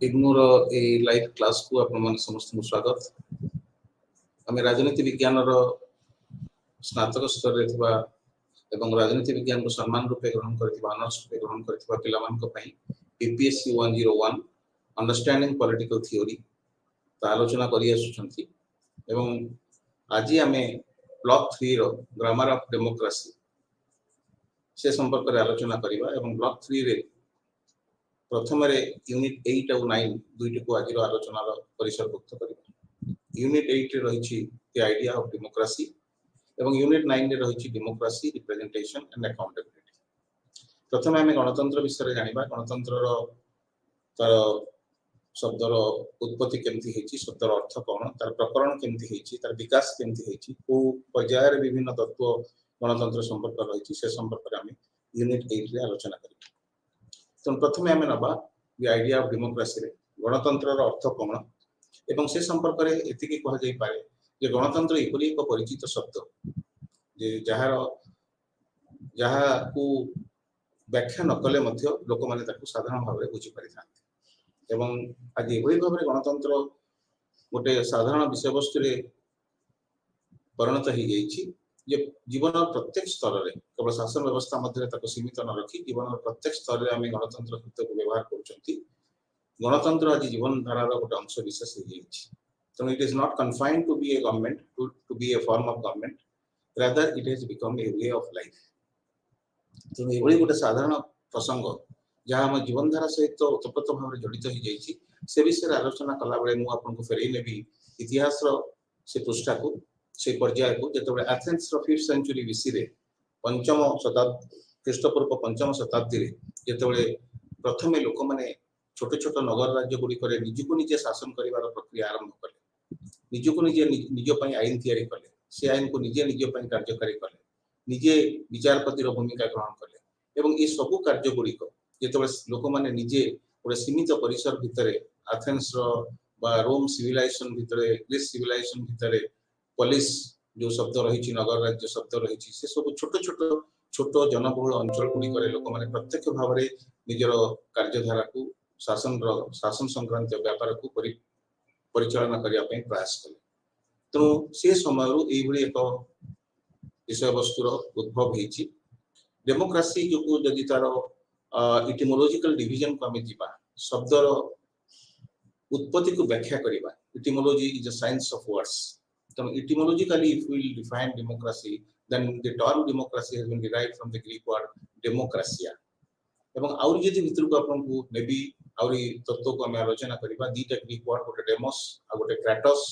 Ignore ए live class को आपण मन समस्त स्वागत। आम राजनीति विज्ञान स्नातक स्तर रे थिबा एवं राजनीति विज्ञान को सम्मान रूपे ग्रहण करथिबा ऑनर्स रूपे ग्रहण करथिबा पिला मान को पई पीपीएससी 101 अंडरस्टैंडिंग पॉलिटिकल थ्योरी ता आलोचना करि आसुछंती एवं आज आमे ब्लॉक 3 रो ग्रामर ऑफ डेमोक्रेसी से संपर्क रे आलोचना करिबा एवं ब्लॉक 3 रे प्रथम यूनिट 8 और 9 दुईटी को आज आलोचना परिसरभुक्त करिबा। यूनिट 8 रे रहिछि द आइडिया ऑफ डेमोक्रेसी एवं यूनिट 9 रे रहिछि डेमोक्रेसी रिप्रेजेंटेशन एंड अकाउंटेबिलिटी। प्रथम आमे गणतंत्र विषय जानिबा। गणतंत्र रो तार शब्दर उत्पत्ति केमती हेछि, शब्दर अर्थ कोन, तार प्रकरण केमती हेछि, तार विकास केमती हेछि, को पर्याय रे विभिन्न तत्व गणतंत्र संपर्क रहिछि से संपर्क रे आमे यूनिट 8 रे आलोचना करिबा। तो प्रथम आम नवा द आइडिया ऑफ डेमोक्रेसी रे गणतंत्र अर्थ कौन एवं से संपर्क में एति कह जाई पारे जे गणतंत्र एपरि एक परिचित शब्द जे जहार जहा को व्याख्या न कले मध्य लोक माने ताकू साधारण भाव में बुझी पारि थांते एवं आज एभली भाव में गणतंत्र गोटे साधारण विषय वस्तु रे परिणत हो जाइछि जे जीवन प्रत्येक स्तर रे केवल शासन व्यवस्था मध्य तक सीमित न रखी जीवन प्रत्येक स्तर रे आमे गणतंत्र शब्द को व्यवहार करछंती। गणतंत्र आज जीवन धारार गोटे अंश विशेष हो जाइछि। तो it is not confined to be a government to be a form of government, rather it has become a way of life. तो एभली गोटे साधारण प्रसंग जहाँ हम जीवन धारा सहित ओतप्रोत भाव में जड़ित हो जाइछि से विषय आलोचना कला बेले मु आपन को फेरई नेबी इतिहास से पृष्ठा को से पर्याय को जेतबे एथेंस रो 5th सेंचुरी बीसी रे पंचम शताब्दी ख्रीष्टपूर्व पंचम शताब्दी रे जेतबे प्रथमे लोक माने छोट छोट नगर राज्य गुडी करे निजको निजे शासन करिवार प्रक्रिया आरंभ कले, निजको निजे निज पई आईन तयारी कले, से आईन को निजे निज पई कार्यकारी कले, निजे विचारपति रो भूमिका ग्रहण कले एवं ए सब कार्य गुडी को जेतबे लोक माने निजे ओरे सीमित परिसर भितरे एथेंस रो बा रोम सिविलाइजेशन भितरे ग्रीस सिविलाइजेशन भितरे पुलिस जो शब्द रही नगर राज्य शब्द रही से सब छोट छोट छोट जनबहुल अंचल गुड़ी करे लोक माने प्रत्यक्ष भाव में निजर कार्यधारा को शासन संक्रांत व्यापार को परिचालना करने प्रयास कले। तो से समय ये एक विषय वस्तुर उद्भव होती डेमोक्रेसी जो जदि तार इटिमोलॉजिकल डिवीजन को आम जा शब्दर उत्पत्ति को व्याख्या करवा। Etymology is a science of words. So etymologically, if we will define democracy, then the term democracy has been derived from the Greek word democratia. एवं आउरी जदि भितर को आपन को नेबी आउरी तत्व को हम आलोचना करबा दीटा ग्रीक वर्ड गोटे डेमोस आ गोटे क्राटोस।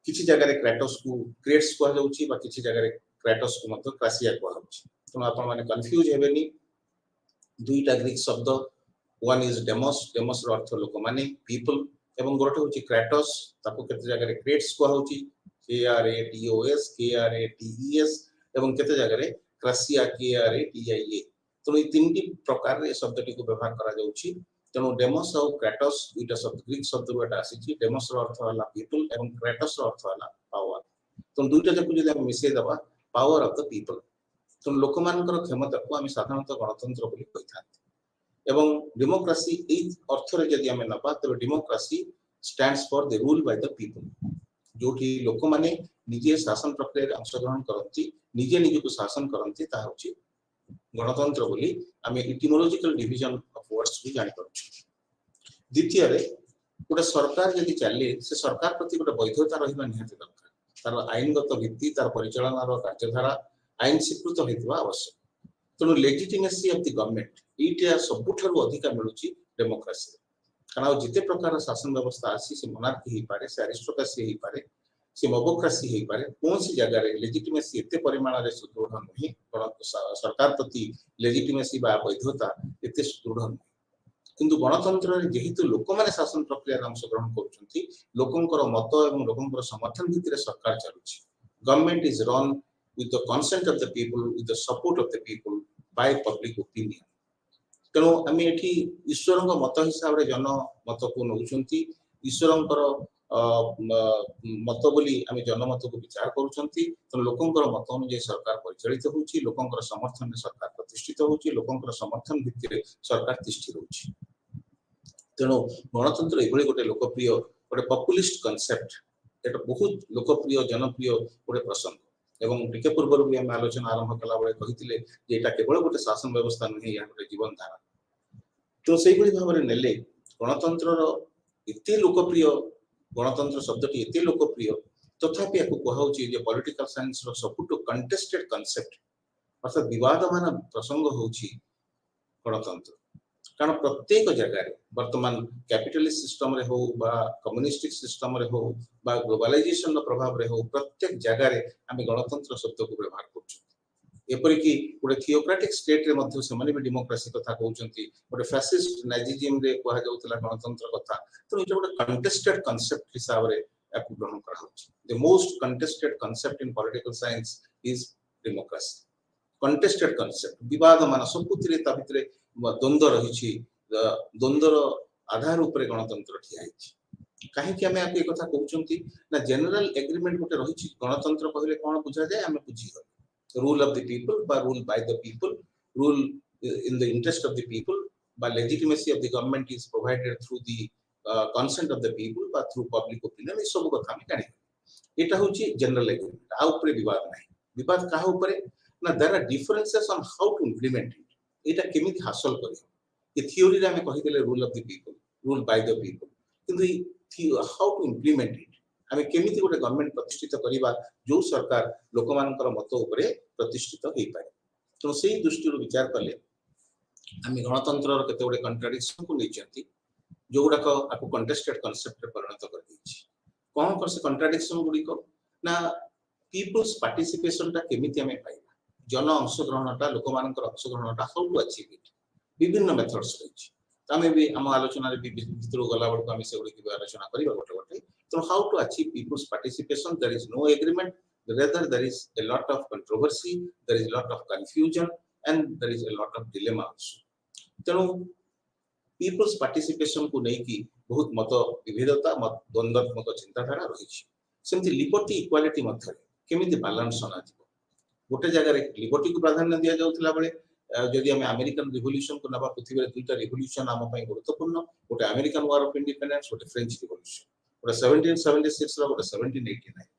किछि जगह रे क्राटोस को क्रेट्स को जाउची बा किछि जगह रे क्राटोस को मतलब क्रासिया को जाउची। तो आपन माने कंफ्यूज हेबेनी दुईटा ग्रीक शब्द वन इज डेमोस, डेमोस रो अर्थ लोक माने पीपल एवं गोटे होची क्राटोस ताको केते जगह रे क्रेट्स को जाउची KRATOS KRATES एवं केते जगह रे क्रासिया KRATIA। तो ये तीन प्रकार रे शब्द टी को व्यवहार करा जाउची। तेनो डेमोस और क्राटोस दुईटा शब्द ग्रीक शब्द रुटा आसीची। डेमोस रो अर्थ होला पीपल एवं क्राटोस रो अर्थ होला पावर। तो दुईटा जको जदि हम मिसे दबा पावर ऑफ द पीपल तो लोक मानकर क्षमता को हम साधारणतः गणतंत्र बोली कहिथांते एवं डेमोक्रेसी ए अर्थ रे जदि हम नबा तो democracy stands for the rule by the people जोठी लोक माने निजे शासन प्रक्रिया अंशग्रहण करती निजे निजे को शासन करती ता होची गणतंत्र बोली आमे इटिमोलॉजिकल डिवीजन ऑफ वर्ड्स भी जानि परछु। द्वितीय रे गोटे सरकार यदि चले से सरकार प्रति गोटे वैधता रहिबा निहाती दरकार। तार आईनगत भित्ति तार परिचालना रो कार्यधारा आईन स्वीकृत होइतबा आवश्यक। तनो लेजिटिमेसी ऑफ द गवर्नमेंट इटा सबुठारु अधिक मिलुची डेमोक्रेसी। कारण जिते प्रकार शासन व्यवस्था आसी से मोनार्की ही पारे से अरिस्टोक्रेसी ही पारे से मोबोक्रेसी ही पारे कौन सी जगह रे लेजिटिमेसी एते परिमाण रे सुदृढ़ नहीं सरकार प्रति लेजिटिमेसी बा वैधता एते सुदृढ़ नहीं। किंतु गणतंत्र रे जेहितु लोक माने शासन प्रक्रिया अंश ग्रहण करूछंती लोकंकर मत एवं लोकंकर समर्थन भितर सरकार चलुछि। Government is run with the consent of the people with the support of the people by public opinion. तेणु आम ये ईश्वर मत हिसाब से जन मत को नौकरी ईश्वर मत बोली आम जनमत को विचार करुँच लोकंर मत अनुଯାयी सरकार परिचालित होउछि। लोकंर समर्थन में सरकार प्रतिष्ठित होउछि। लोकंर समर्थन भित्तिरे सरकार तिष्ठि रहउछि। तेणु गणतंत्र एभली गोटे लोकप्रिय गोटे पॉपुलिस्ट कॉन्सेप्ट एटा बहुत लोकप्रिय जनप्रिय गोटे प्रसंग एवं टिके पूर्व भी आम आलोचना आरंभ कला बेले कहिथिले जे एटा केवल गोटे शासन व्यवस्था नहीं या गोटे जीवन धारा तो से भाव में नेले गणतंत्र एते लोकप्रिय गणतंत्र शब्दटी एते लोकप्रिय तथापि आपको कहुची जे पॉलिटिकल साइंस रो सबुटो कंटेस्टेड कांसेप्ट अर्थात विवादमान प्रसंग होची गणतंत्र कारण प्रत्येक जगह वर्तमान कैपिटलिस्ट सिस्टम रे हो बा कम्युनिस्टिक सिस्टम रे हो बा ग्लोबलाइजेशन रो प्रभाव रे हो प्रत्येक जगह रे आमे गणतंत्र शब्द को व्यवहार करछु एपरिकी गोटे थियोक्रेटिक स्टेट रे मध्ये से भी डेमोक्रेसी कथा कहउचंती गोटे फैसिस्ट नाजिज्म रे कहा जाउतला गणतंत्र कथा तो इटा गोटे कंटेस्टेड कांसेप्ट हिसाब रे आपको ग्रहण करा होची the most contested concept in political science is democracy contested concept विवाद मान सबुतिरे ता भितरे द्वंद्व रही द्वंद्वर आधार उपरे गणतंत्र ठिया कहीं आम आपको कथा कहते ना जनरल एग्रीमेंट गोटे रही गणतंत्र कहले कौन बुझा जाए आम बुझीगल रूल ऑफ द पीपल बा rule by the people rule in the interest of the people बा legitimacy of the government is provided through the consent of the people बा थ्रू पब्लिक ओपिनियन ये सब कथा हम जानी एटा होची जनरल एग्रीमेंट आ ऊपर विवाद नहीं विवाद काहा ऊपर ना there are differences on how to implement it एटा केमिति हासिल करियो ये थ्योरी रे हमें कहि देले rule of the people rule by the people किंतु हाउ टू इंप्लीमेंट इट हमें केमिति गोटे गवर्नमेंट प्रतिष्ठित करिबा जो सरकार लोकमानकर मत ऊपर प्रतिष्ठित होई पारे तो सेही दृष्टि विचार कले आम गणतंत्र केते गोटे कंट्राडिक्शन को लेचंती जो गुडाक आपको कंटेस्टेड कांसेप्ट रे परिणत कर दिछि कोन कर से कंट्राडिक्शन गुडी को ना पीपल्स पार्टिसिपेशन ता केमिति हमें पाइबा जन अंशग्रहणटा लोकमानकर अंशग्रहणटा हाउ टू अचीव इट विभिन्न मेथड्स रही तमे भी हम आलोचना रे भीतर गला बड हम से गुडी की आलोचना करिबा गोटे गोटे तो how to achieve people's participation there is no agreement rather there is a lot of controversy there is a lot of confusion and there is a lot of dilemma also तेणु पीपल्स पार्टिसिपेशन को नहीं कि बहुत मत विविधता मत द्वंद्वात्मक चिंताधारा रही सेमती लिबर्टी इक्वालिटी मध्य केमिति बैलेंस होना दिबो गोटे जगह रे लिबर्टी को प्राधान्य दिया जाउतला बेले जदि हम अमेरिकन रिवोल्यूशन को नबा पृथ्वी रे दुईटा रिवोल्यूशन आम पई गुरुत्वपूर्ण गोटे अमेरिकन वार ऑफ इंडिपेंडेंस गोटे फ्रेंच रिवोल्यूशन गोटे 1776 रो गोटे 1789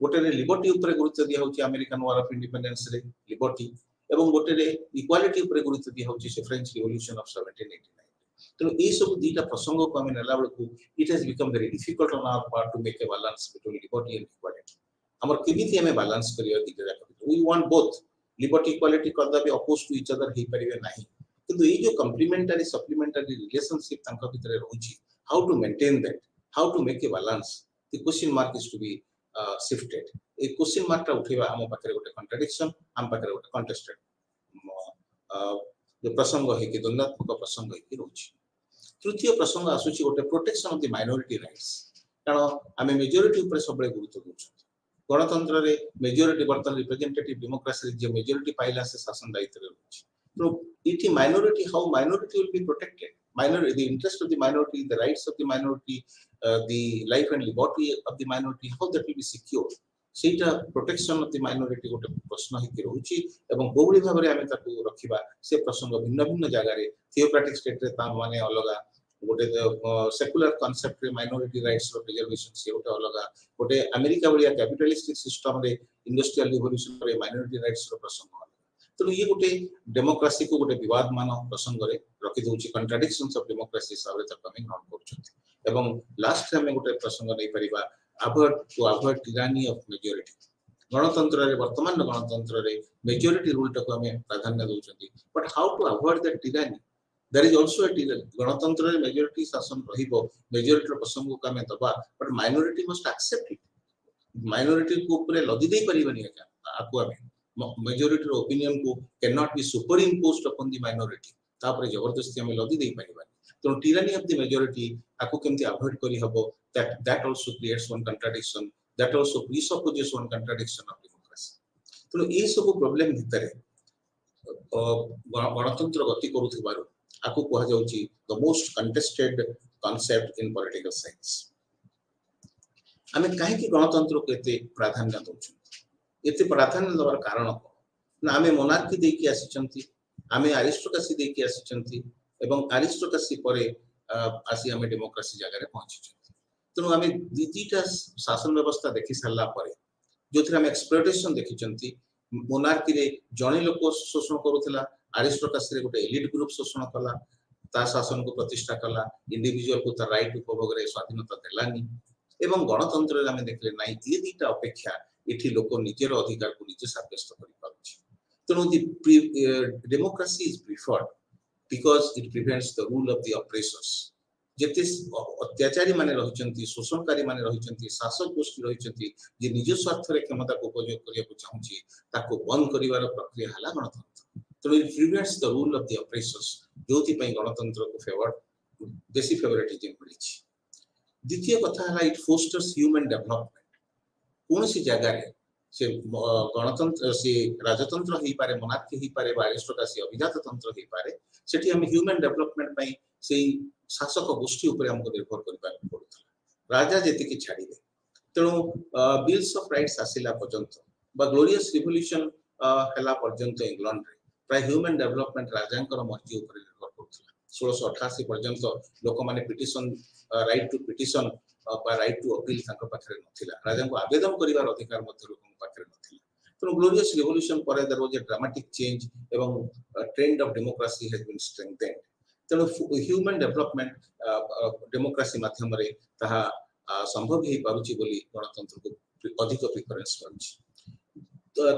गोटे रे लिबर्टी ऊपर गुरुत्व दिया होची अमेरिकन वार ऑफ इंडिपेंडेंस रे लिबर्टी एवं गोटे रे इक्वालिटी ऊपर गुरुत्व दिया होची से फ्रेंच रिवोल्यूशन ऑफ 1789 तो ए सब दीटा प्रसंग को हम नेला बेलकू it has become very difficult on our part to make a balance between liberty and equality हमर केमिति हमें बैलेंस करियो दीटा जाक we want both liberty equality कदा भी अपोज टू ईच अदर हे परिबे नाही किंतु ए जो कॉम्प्लीमेंटरी सप्लीमेंटरी रिलेशनशिप तांका भितरे रहउची how to maintain that how to make a balance the question mark is to be shifted a question mark टा उठेबा हम पाखरे गोटे कॉन्ट्रडिक्शन हम पाखरे गोटे कॉन्टेस्टेड जो प्रसंग है कि द्वंद्वात्मक प्रसंग है कि रोची तृतीय प्रसंग आसुची गोटे protection of the minority rights कारण आमे मेजॉरिटी ऊपर सबले गुरुत्व दोछ गणतंत्र रे मेजॉरिटी बर्तन रिप्रेजेंटेटिव डेमोक्रेसी जे मेजॉरिटी पाइला से शासन दायित्व रे रोची तो इटी minority how minority will be protected minority the interest of the minority the rights of the minority the life and liberty of the minority how that will be secure सेटा प्रोटेक्शन ऑफ द माइनॉरिटी गोटे प्रश्न है कि रहउची एवं बहुली भाव रे हमें ताकू रखिबा से प्रसंग भिन्न भिन्न जगह रे थियोक्रेटिक स्टेट रे ता माने अलगा गोटे सेकुलर कांसेप्ट रे माइनॉरिटी राइट्स रो प्रिजर्वेशन से गोटे अलगा गोटे अमेरिका वाला कैपिटलिस्टिक सिस्टम रे इंडस्ट्रियल रिवोल्यूशन रे माइनॉरिटी राइट्स रो प्रसंग तो ये गोटे डेमोक्रेसी को गोटे विवाद मान प्रसंग रे रखि दोछि कंट्राडिक्शंस ऑफ डेमोक्रेसी साबरे तक हम ग्रहण करछथि एवं लास्ट में गोटे प्रसंग नै परिबा अवॉइड टिरानी ऑफ मेजॉरिटी गणतंत्र रे वर्तमान गणतंत्र रे मेजॉरिटी रूल तक हम प्राधान्य दोछथि but how to avoid that tyranny there is also a tyranny गणतंत्र रे मेजॉरिटी शासन रहिबो मेजॉरिटी प्रसंग को हम दबा but minority must accept it minority को ऊपर लदी दे परिबनी आको हम majority opinion को cannot be superimposed upon the minority तापर जबरदस्ती हम लदी दे परिबानी तो tyranny of the majority आको केमति अवॉइड करी हबो that also creates one contradiction that also presupposes one contradiction of democracy तो ए सब प्रॉब्लम भितरे गणतंत्र गति करूथिबारो आको कहा जाउची the most contested concept in political science हमें काहे कि गणतंत्र को एते प्राधान्य दोछु एते प्राधान्य दबार कारण को ना आमे मोनार्की देकी आसी चंती आमे अरिस्टोक्रेसी देकी आसी चंती एवं अरिस्टोक्रेसी परे आसी आम डेमोक्रेसी जगह पहुंची तेणु आम दुईटा शासन व्यवस्था देखी सारा जो आम एक्सप्लॉयटेशन देखी मोनार्की रे जड़े लोक शोषण करूला आरिस्टोक्रेसी रे गोटे एलिट ग्रुप शोषण कला ता शासन को प्रतिष्ठा कला इंडिविजुअल को तार राइट उपभोग रे स्वाधीनता देलानी एवं गणतंत्र रे आम देखले नाइ ये दुईटा अपेक्षा एठी लोक निजर अधिकार को निजे साब्यस्त करि पारुछि तेणु the democracy is preferred because it prevents the rule of the oppressors जेते अत्याचारी माने रहिचंती शोषणकारी माने रहिचंती शासक गोष्ठी रहिचंती जे निज स्वार्थ रे क्षमता को उपयोग करिया को चाहूची ताको बंद करिवार प्रक्रिया हला गणतंत्र तेणु it prevents the rule of the oppressors जोथि पई गणतंत्र को फेवर बेसी फेवरेटिज्म मिलिछि द्वितीय कथा हला इट फोस्टर्स ह्यूमन डेवलपमेंट कौन सी जगह रे से गणतंत्र से राजतंत्र ही पारे मोनार्की ही पारे अरिस्टोक्रेसी अभिजात तंत्र ही पारे सेठी हम ह्यूमन डेवलपमेंट पई सेही शासक गोष्ठी ऊपर हमको निर्भर करबा पड़ुतला राजा जेति कि छाड़ीबे तेणु बिल्स ऑफ राइट्स आसिला पर्यंत बा ग्लोरियस रिवोल्यूशन हला पर्यंत इंग्लैंड रे प्राय ह्यूमन डेवलपमेंट राजांकर मर्जी ऊपर निर्भर करथला 1688 पर्यंत लोक माने पिटिशन राइट टू पिटिशन बा राइट टू अपील तांको पाखरे नथिला राजा को आवेदन करिवार अधिकार मध्ये लोक पाखरे नथिला तेणु ग्लोरियस रिवोल्यूशन पर there was a dramatic change एवं trend of democracy has been strengthened तेणु ह्यूमन डेवलपमेंट डेमोक्रेसी माध्यम रे ताहा संभव ही पारुची बोली गणतंत्र को अधिक प्रिफरेंस पारुची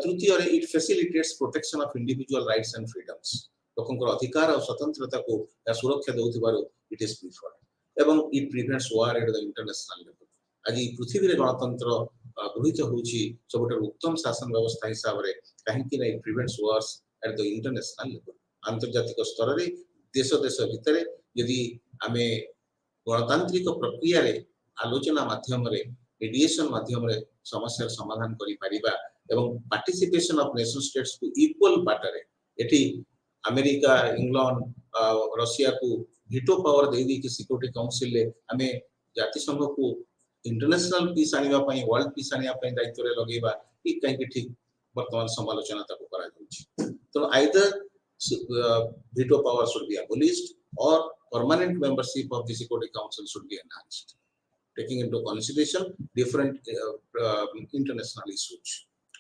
तृतीय रे it facilitates protection of individual rights and freedoms लोकंकर अधिकार और स्वतंत्रता को सुरक्षा देउथिबारो इट इज प्रिफर्ड एवं it prevents war at the international level आज पृथ्वी रे गणतंत्र गृहीत होउची सबटा उत्तम शासन व्यवस्था हिसाब रे काहे कि it prevents wars at the international level अंतर्जातिक स्तर रे देश देश भितर यदि आमे गणतांत्रिक प्रक्रिया रे आलोचना माध्यम रे मीडिएशन माध्यम रे समस्या समाधान करि परिबा एवं पार्टिसिपेशन ऑफ नेशन स्टेट्स को इक्वल पार्ट रे एठी अमेरिका इंग्लैंड रशिया को वीटो पावर दे दी कि सिक्योरिटी काउंसिल ले आमे जाति संघ को इंटरनेशनल पीस आनिबा पई वर्ल्ड पीस आनिबा पई दायित्व रे लगेबा कि काहे कि ठीक वर्तमान समालोचना ताको करा जाउची तो either veto power should be abolished or permanent membership of the Security Council should be enhanced, taking into consideration different international issues.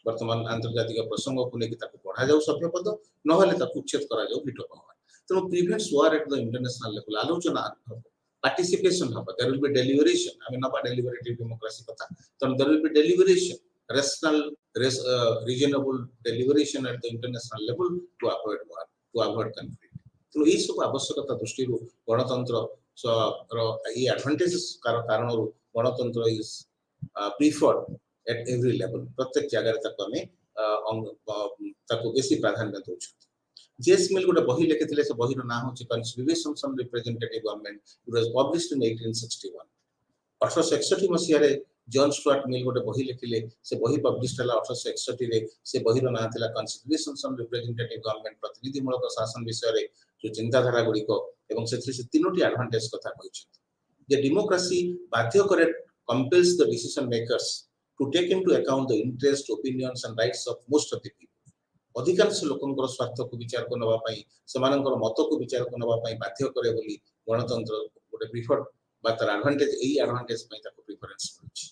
वर्तमान अंतर्जातिक प्रसंग को लेकर ताको बढ़ा जाऊ सभ्य पद न हेले ताको उच्छेद करा जाऊ वीटो पावर तो prevents war at the international level आलोचना पार्टिसिपेशन हो there will be deliberation I mean not deliberative democracy कथा तो there will be deliberation rational reasonable deliberation at the international level to avoid conflict तो ये सब आवश्यकता दृष्टि गणतंत्र ये एडवांटेजेस कारण गणतंत्र is preferred at every level प्रत्येक जगह तक हमें ताको बेसी प्राधान्य दउछ जेस मिल गोटे बही लिखिथिले से बही रो नाम होची considerations on representative government it was published in 1861 1861 मसिया रे जॉन स्टुअर्ट मिल गोटे बही लिखिले से बही पब्लिश्ड हला 1861 रे से बही रो नाम थिला कन्सिडरेशंस ऑन रिप्रेजेंटेटिव गवर्नमेंट प्रतिनिधि मूलक शासन विषय रे जो चिंताधारा गुडी को एवं से तीनोटी एडवांटेज कथा कहिछि जे डेमोक्रेसी बाध्य करे compels the decision makers to take into account the interest opinions and rights of most of the people अधिकांश लोकंकर स्वार्थ को विचार को नबा पई समानंकर मत को विचार को नबा पई बाध्य करे बोली गणतंत्र गोटे प्रिफर्ड बा तार एडवांटेज एई एडवांटेज पई ताको प्रेफरेंस मिलछि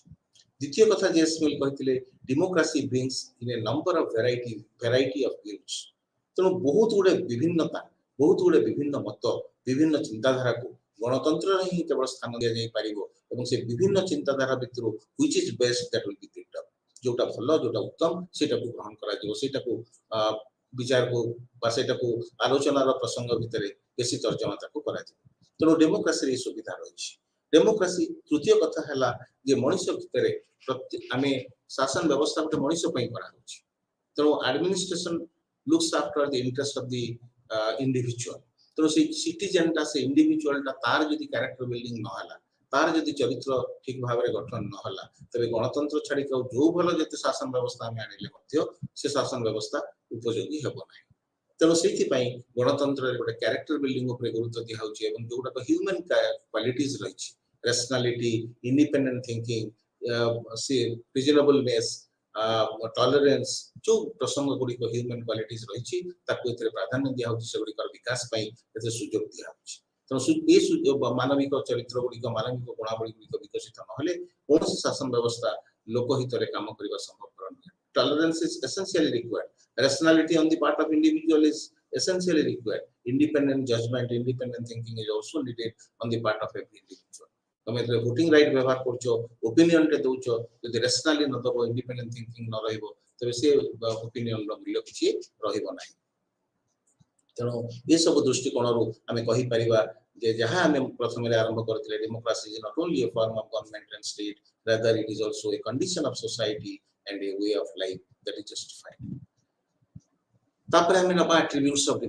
द्वितीय कथा जे स्मिल कहिथिले democracy brings in a number of variety of views तो बहुत गुडे विभिन्नता बहुत गुडे विभिन्न मत विभिन्न चिंताधारा को गणतंत्र रे ही केवल स्थान दिया जाई परिबो एवं से विभिन्न चिंताधारा भितर which is best that will be picked up जोटा भलो जोटा उत्तम सेटा को ग्रहण करा जिवो सेटा को विचार को बा सेटा को आलोचना रो प्रसंग भितर बेसी तर्जमा ताको करा जिवो तो डेमोक्रेसी रे सुविधा रहिछि डेमोक्रेसी तृतीय कथा हला जे मनुष्य भितर आमे शासन व्यवस्था गोटे मनुष्य पई करा होछि तो administration looks after the interest of the individual तो से सिटीजन ता से इंडिविजुअल ता तार जदी कैरेक्टर बिल्डिंग न हला तार जदी चरित्र ठीक भाव रे गठन न हला तबे गणतंत्र छाडी के जो भलो जते शासन व्यवस्था में आनिले मध्य से शासन व्यवस्था उपयोगी हेबो नै तेणु से गणतंत्र गोटे कैरेक्टर बिल्डिंग उपर गुरुत्व दिया होछि एवं जोटा ह्यूमन क्वालिटीज रही रेशनलिटी इंडिपेंडेंट थिंकिंग से रिजनेबलनेस टॉलरेंस जो प्रसंग गुडी को ह्यूमन क्वालिटीज रही ताको एतरे प्राधान्य दिया होछि से गुडी कर विकास पई एते सुयोग दिया होछि तेणु मानविक चरित्र गुड़िक मानविक गुणावली गुड़िक विकसित नहले कौन शासन व्यवस्था लोकहित काम करने संभवपर नुहे tolerance is essentially required rationality on the part of individual is essentially required independent judgment independent thinking is also needed on the part of every individual तमे वोटिंग राइट व्यवहार करछो ओपिनियन टे दोछो यदि रैशनली न दबो इंडिपेंडेंट थिंकिंग न रहइबो तबे से opinion रो मूल्य किछि रहइबो नाही तेणु ये सब दृष्टिकोण रो आमे कहि परिबा जे जहां आमे प्रथम रे आरंभ करथिले democracy is not only a form of government and state rather it is also a condition of society and a way of life that is justified तापर आमे नबा एट्रिब्यूट्स ऑफ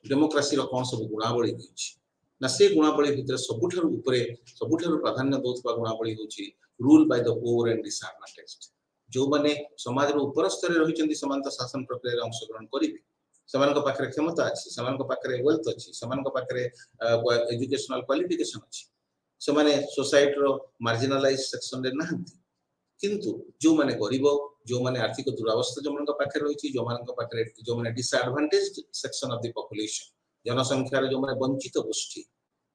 डेमोक्रेसी रो कोन सब गुणावली होछि ना से गुणावली भितर सबुठारु ऊपरे सबुठारु प्राधान्य दोथबा गुणावली होछि rule by the poor and disadvantaged जो माने समाज रो ऊपर स्तर रे रहिचंदी समानता शासन प्रक्रिया रे अंशग्रहण करिवे समानक पाखरे क्षमता अछि समानक पाखरे वेल्थ अछि समानक पाखरे एजुकेशनल क्वालिफिकेशन अछि समाने सोसाइटी रो मार्जिनलाइज सेक्शन रे नाहंती किंतु जो माने गरीब जो माने आर्थिक दुरावस्था जो मानक पाखरे रहिछि जो मानक पाखरे जो माने disadvantaged section of the population जनसंख्या रे जो माने वंचित गोष्ठी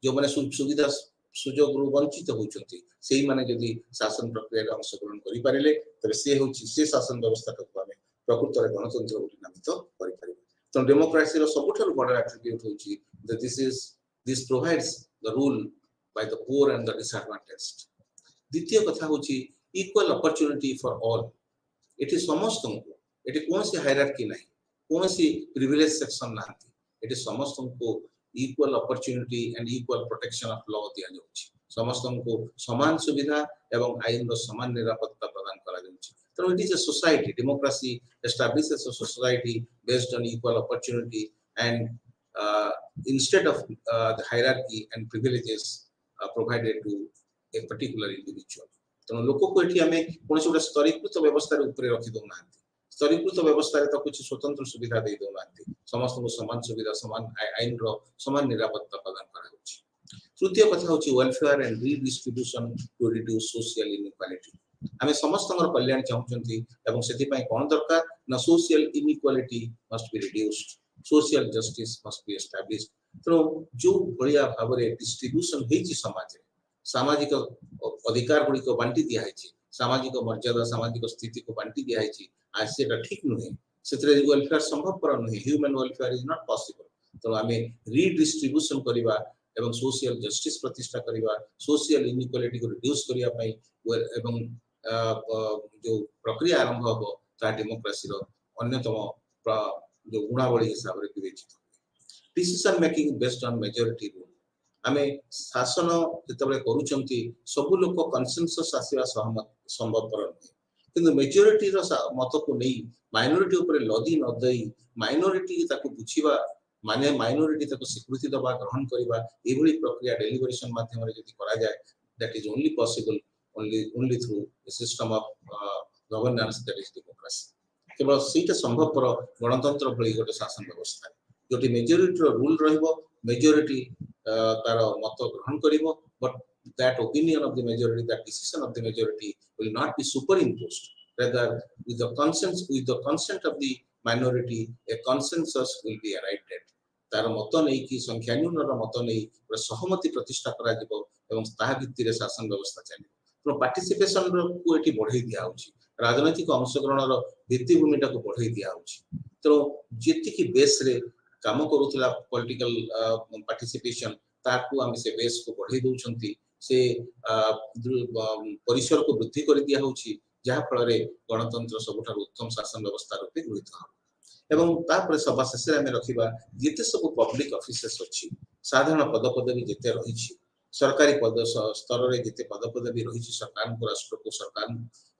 जो माने सुविधा सुजोग रु वंचित होउछंती सेही माने यदि शासन प्रक्रिया रे अंशग्रहण करि पारिले तबे से होउछि से शासन व्यवस्था को आमे प्रकृत रे गणतंत्र बोली नामित करि पारिबे तो डेमोक्रेसी रो सबुठारु बड़ एट्रिब्यूट होउछि that this provides the rule by the poor and the disadvantaged द्वितीय कथा होउछि इक्वल अपॉर्चुनिटी फॉर ऑल एटी समस्त को एटी कोन से हायरार्की नाही कोन से प्रिविलेज सेक्शन नांती एटी समस्त को equal opportunity and equal protection of law दिया जाउछि समस्त को समान सुविधा एवं आईन रो समान निरापत्ता प्रदान करा जाउछि तो it is a society democracy establishes a society based on equal opportunity and instead of the hierarchy and privileges provided to a particular individual तो लोक को एठी हमें कोनसे उडा स्तरीकृत व्यवस्था रे ऊपर रखि दउ नांती स्तरीकृत व्यवस्था रे तो कुछ स्वतंत्र सुविधा दे दउ नांती समस्त को समान सुविधा समान आईन रो समान निरापत्ता प्रदान करा होछि तृतीय कथा होछि welfare and redistribution to reduce social inequality हमें समस्त कल्याण चाहउचंती एवं सेति पई कोन दरकार ना social inequality must be reduced social justice must be established तो जो बढ़िया भाव रे डिस्ट्रीब्यूशन हेछि समाज रे सामाजिक अधिकार गुडी को बांटी दिया है सामाजिक मर्यादा सामाजिक स्थिति को बांटी दिया है आज सेटा ठीक नुहे सेतरे वेलफेयर संभव पर नुहे human welfare is not possible तो आमे रीडिस्ट्रीब्यूशन करिबा एवं सोशल जस्टिस प्रतिष्ठा करिबा सोशल इनइक्वालिटी को रिड्यूस करिया पई एवं जो प्रक्रिया आरंभ हो ता डेमोक्रेसी रो अन्यतम जो गुणावली हिसाब रे विवेचित decision making based on majority rule आमे शासन जेतबे करूचंती सब लोक कंसेंसस आसीबा सहमत संभव पर नै किंतु मेजॉरिटी रो मत को नै माइनॉरिटी ऊपर लदी न दई माइनॉरिटी ताको बुझिबा माने माइनॉरिटी ताको स्वीकृति दबा ग्रहण करबा एभली प्रक्रिया डेलिब्रेशन माध्यम रे यदि करा जाय that is only possible only through a system of governance that is democracy केवल सीटा संभव पर गणतंत्र भली गोटे शासन व्यवस्था जोटी मेजॉरिटी रो रूल रहइबो मेजॉरिटी तार मत ग्रहण करिवो but that opinion of the majority that decision of the majority will not be superimposed rather with the consent of the minority a consensus will be arrived at तार मत नै कि संख्या न्यून रो मत नै सहमति प्रतिष्ठा करा जिवो एवं ताहा भित्ति रे शासन व्यवस्था चलिबो तो पार्टिसिपेशन को एठी बढ़ाई दिया होछि राजनीतिक अंशग्रहण रो भित्ति भूमिटा को बढ़ाई दिया होछि तो जेति कि बेस रे काम करूतला पॉलिटिकल पार्टिसिपेशन ताकू हम से बेस को बढ़ाई दउछंती से परिसर को वृद्धि कर दिया होछि जहा फल रे गणतंत्र सबुठार उत्तम शासन व्यवस्था रूपे गृहीत हो एवं तापर सभा शेष रे हम रखिबा जेते सब पब्लिक ऑफिसेस अछि साधारण पदपदवी जेते रहिछि सरकारी पद स्तर रे जेते पदपदवी रहिछि सरकार को राष्ट्र को सरकार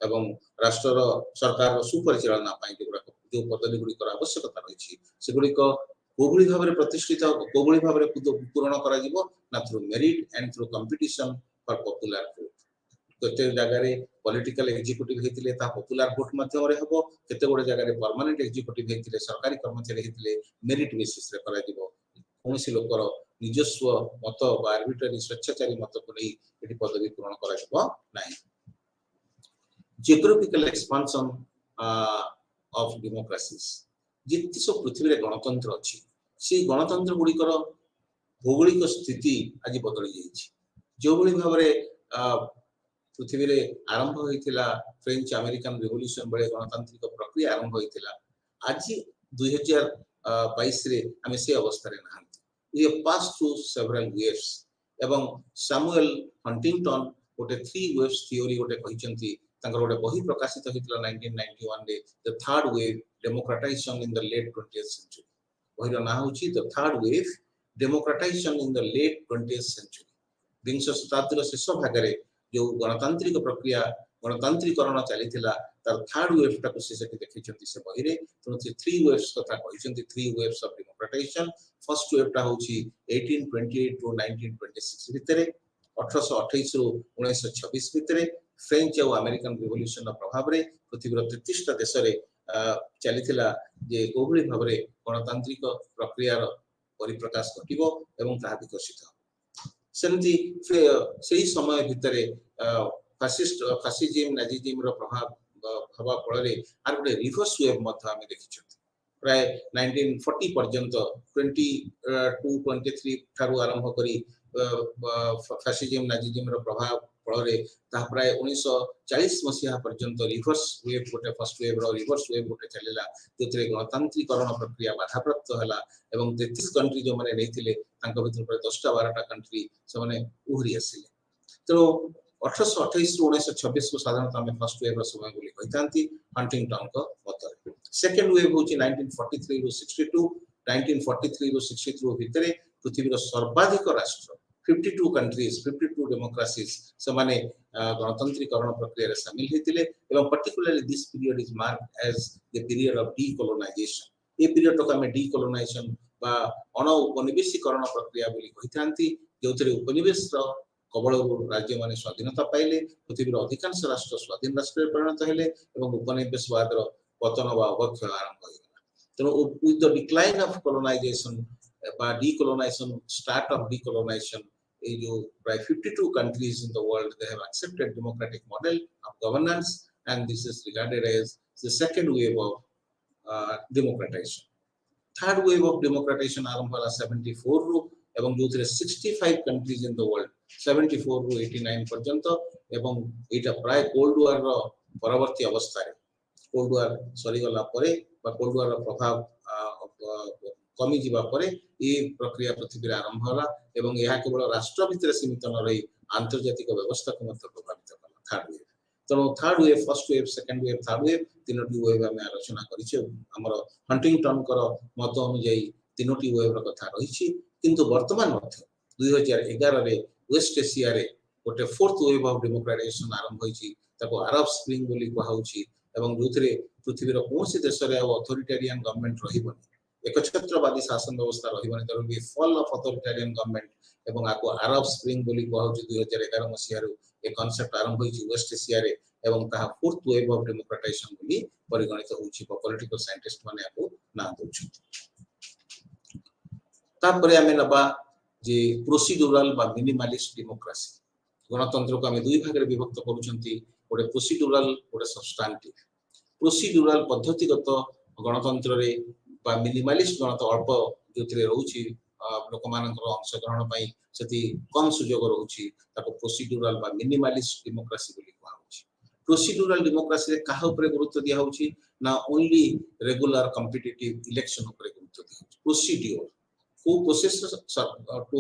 एवं राष्ट्र रो सरकार रो सुपरिचालना पाई जो पदवी गुडी कर आवश्यकता रहिछि सेगुडी को कोबुली भाबरे प्रतिष्ठित कोबुली भाबरे पूर्ण करा जिवो ना through merit and through competition for popular vote केते जगह रे पॉलिटिकल एग्जीक्यूटिव हेतिले ता पॉपुलर वोट माध्यम रे हबो केते गोडे जगह रे परमानेंट एग्जीक्यूटिव हेतिले सरकारी कर्मचारी हेतिले मेरिट बेसिस रे करा जिवो कोनसी लोकर निजस्व मत बा आर्बिट्ररी स्वेच्छाचारी मत को नै एटी पदवी पूर्ण करा जिवो नाही जियोग्राफिकल एक्सपेंशन ऑफ डेमोक्रेसीज जिति सब पृथ्वी रे गणतंत्र अछि से गणतंत्र गुडी कर भौगोलिक स्थिति आज बदली जाइछि जो भली भाबरे पृथ्वी रे आरंभ होइथिला फ्रेंच अमेरिकन रिवोल्यूशन बळे गणतांत्रिक प्रक्रिया आरंभ होइथिला आज 2022 रे हमें से अवस्था रे नाहंती we have pass through several waves एवं सैमुअल हंटिंगटन गोटे 3 वेव्स थ्योरी गोटे कहिसंती तांकर गोटे बही प्रकाशित होइतिला 1991 रे the third wave democratization in the late 20th century बहीर ना होची the third wave democratization in the late 20th century विंश शताब्दीर शेष भागरे जो गणतांत्रिक प्रक्रिया गणतांत्रिकरण चलीथिला तार थर्ड वेव टाको से सेठी देखिसंती से बहीरे तो 3 वेव्स कथा कहिसंती 3 waves of democratisation first wave टा होची 1828 टू 1926 भितरे 1828 रु 1926 भितरे फ्रेंच और अमेरिकन रिवोल्यूशन प्रभाव रे पृथ्वीर 33 टा देश रे चलीथिला जे कोबली भाबरे गणतांत्रिक प्रक्रिया रो परिप्रकाश घटिबो एवं ताहा विकसित सेमती सेही समय भितरे फासिज्म नाजिज्म रो प्रभाव हवा फଳରେ आर गोटे रिवर्स वेव मध्य आमे देखिछथि प्राय 1940 पर्यंत 22-23 ठारू आरंभ करी फासिज्म नाजिज्म रो प्रभाव फଳରେ ता प्राय 1940 मसिया पर्यंत रिवर्स वेव गोटे फर्स्ट वेव रो रिवर्स वेव गोटे चलेला जेतरे गणतांत्रिकरण प्रक्रिया बाधाप्राप्त हला एवं 33 कंट्री जो माने नैथिले तांको भितर प्राय 10 टा 12 टा कंट्री से माने उहरी आसिले तो 1828 रु 1926 को साधारणतः हमें फर्स्ट वेव रो समय बोली कहितांती हंटिंगटन को मतरे सेकंड वेव होची 1943 रु 62 1943 रु 63 भितरे पृथ्वीर सर्वाधिक राष्ट्र 52 कंट्रीज 52 डेमोक्रेसीज से माने गणतंत्रीकरण प्रक्रिया रे शामिल हेतिले एवं particularly this period is marked as the period of decolonization a period तो हमें डीकोलोनाइजेशन बा अण उपनिवेशीकरण प्रक्रिया बोली कहितांती जोथरे उपनिवेश रो कबल राज्य माने स्वाधीनता पाइले पृथ्वीर अधिकांश राष्ट्र स्वाधीन राष्ट्र परिणत हेले एवं उपनिवेशवाद रो पतन वा अवक्षय आरंभ होइला तो with the decline of colonization बा डीकोलोनाइजेशन स्टार्ट ऑफ डीकोलोनाइजेशन ए जो प्राय 52 countries in the world they have accepted democratic model of governance and this is regarded as the second wave of democratization third wave of democratization आरंभ होला 74 रु एवं जोथरे 65 countries in the world 74 रु 89 पर्यंत एवं एटा प्राय कोल्ड वार रो परवर्ती अवस्था रे कोल्ड वार सरी गला परे बा कोल्ड वार रो प्रभाव कमी जीवा परे ए प्रक्रिया पृथ्वी रे आरंभ होला एवं यहा केवल राष्ट्र भितर सीमित न रही आंतर्जातिक व्यवस्था को मतलब प्रभावित कला थर्ड वेव तो third wave first wave second wave third wave तीनोटी वेव हमें आलोचना करिछे हमर हंटिंगटन कर मत अनुसार तीनोटी वेव रो कथा रहिछि किंतु वर्तमान मध्य 2011 रे वेस्ट एशिया रे गोटे फोर्थ वेव ऑफ डेमोक्रेटाइजेशन आरंभ होइछि ताको अरब स्प्रिंग बोली कहउछि एवं जोथरे पृथ्वीर कोनसी देश रे अथॉरिटेरियन गवर्नमेंट रहिबनी एकछत्रवादी शासन व्यवस्था रहिबनी तर बी फॉल ऑफ अथॉरिटेरियन गवर्नमेंट एवं आको अरब स्प्रिंग बोली कहउछि 2011 मसिया रे ए कांसेप्ट आरंभ होइछि वेस्ट एशिया रे एवं ताहा फोर्थ वेव ऑफ डेमोक्रेटाइजेशन बोली परिगणित होउछि पॉलिटिकल साइंटिस्ट माने आको ना दोछि तापरे हमें नबा जे प्रोसीड्यूरल बा मिनिमलिस्ट डेमोक्रेसी गणतंत्र को हमें दुई भाग रे विभक्त करूछंती गोटे प्रोसीड्यूरल गोटे सब्सटैंटिव प्रोसीड्यूरल पद्धतिगत गणतंत्र रे बा मिनिमलिस्ट गणतंत्र अल्प जोथिरे रहउछि लोक मानकर अंशग्रहण पई सेति कम सुयोग रहउछि ताको प्रोसीड्यूरल बा मिनिमलिस्ट डेमोक्रेसी बोली कहउछि प्रोसीड्यूरल डेमोक्रेसी रे काहा ऊपर गुरुत्व दिया होछि ना ओनली रेगुलर कॉम्पिटिटिव इलेक्शन ऊपर गुरुत्व दिया होछि procedure who possesses to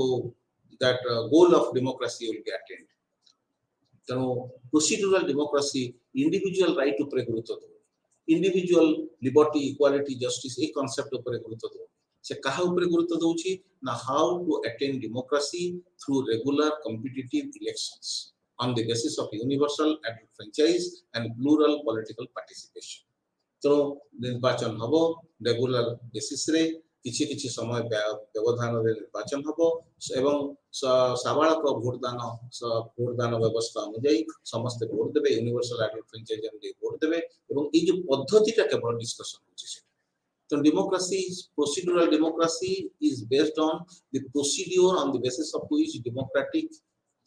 that goal of democracy will be attained. So procedural democracy, individual right to गुरुत्व दो, individual liberty, equality, justice एक concept ऊपर गुरुत्व दो. से कहाँ ऊपर गुरुत्व दोची ना how to attain democracy through regular competitive elections on the basis of universal adult franchise and plural political participation. तो निर्वाचन हबो regular basis रे किछि समय व्यवधान रे निर्वाचन हबो एवं साबालक भोटदान व्यवस्था अनुसार समस्त भोट देबे यूनिवर्सल एडल्ट फ्रेंचाइज में भोट देबे एवं ई जो पद्धतिटा केवल डिस्कशन होछि तो democracy procedural democracy is based on the procedure on the basis of which democratic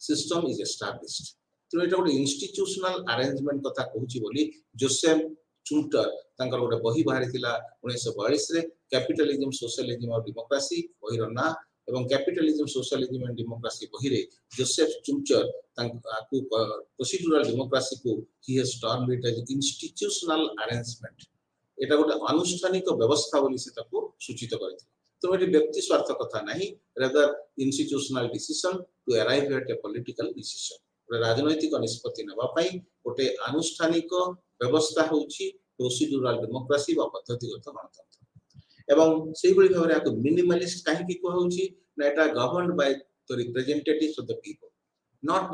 system is established तो एटा ଗୋଟେ इंस्टीट्यूशनल अरेंजमेंट कथा कहूची बोली जोसेफ चुंटर तांकर गोटे बही बाहरी थिला 1942 रे कैपिटलिज्म सोशलिज्म और डेमोक्रेसी बहीर ना एवं कैपिटलिज्म सोशलिज्म एंड डेमोक्रेसी बही रे जोसेफ चुमचर प्रोसीड्यूरल डेमोक्रेसी को he has termed it as institutional arrangement एटा गोटे आनुष्ठानिक व्यवस्था बोली से ताको सूचित करथिला तो एटी व्यक्ति स्वार्थ कथा नहीं rather institutional decision to arrive at a political decision राजनैतिक निष्पत्ति नेबा पई गोटे आनुष्ठानिक व्यवस्था होची प्रोसीड्यूरल डेमोक्रेसी बा पद्धतिगत गणतंत्र एवं सेही बळी भाबरे आको मिनिमलिस्ट काहे की को होची ना एटा governed bye the representatives of the people not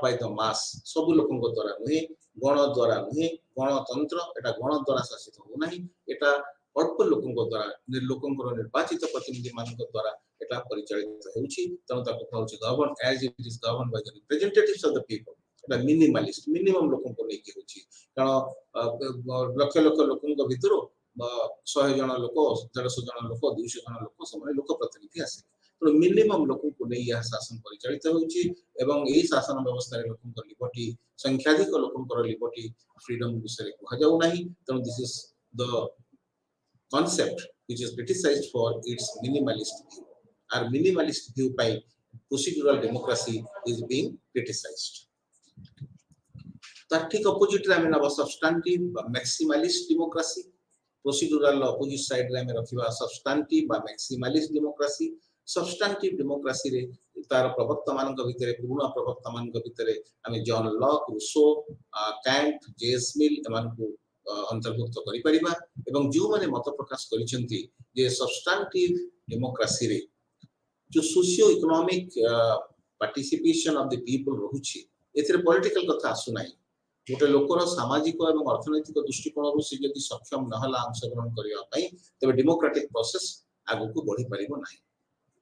by the mass सब लोकन को द्वारा नहीं गण द्वारा नहीं गणतंत्र एटा गण द्वारा शासित हो नहीं एटा अल्प लोकन को द्वारा लोकन को निर्वाचित प्रतिनिधि मान को द्वारा एटा परिचालित होउची तनो ताको कहउची govern as it is govern by the representatives of the people एटा मिनिमलिस्ट मिनिमम लोकन को लेके होची कारण लक्ष लक्ष लोकन को भितरो 100 जन लोक 150 जन लोक 200 जन लोक समय लोक प्रतिनिधि आसे तो मिनिमम लोकन को नै यह शासन परिचालित होउची एवं एही शासन व्यवस्था रे लोकन को लिबर्टी संख्याधिक लोकन को लिबर्टी फ्रीडम विषय कहा जाउ नाही तो this is the concept which is criticized for its minimalist view. Our minimalist view by procedural democracy is being criticized. That ठीक opposite रे हम substantive maximalist democracy. Procedural opposite side रे हम रखिबा substantive बा maximalist democracy. Substantive democracy रे तार प्रवक्ता मानक भितरे पुराना प्रवक्ता मानक भितरे हम John Locke Rousseau Kant James Mill एमान को अंतर्भुक्त करि परिबा एवं जो माने मत प्रकाश करिसेंती जे सब्सटेंटिव डेमोक्रेसी रे जो socio economic participation of the people रहुची एथरे पॉलिटिकल कथा आसु नाही गोटे लोकर सामाजिक एवं अर्थनैतिक दृष्टिकोण रु से यदि सक्षम नहला अंशग्रहण करिया पई तबे डेमोक्रेटिक प्रोसेस आगु को बढ़ी परिबो नाही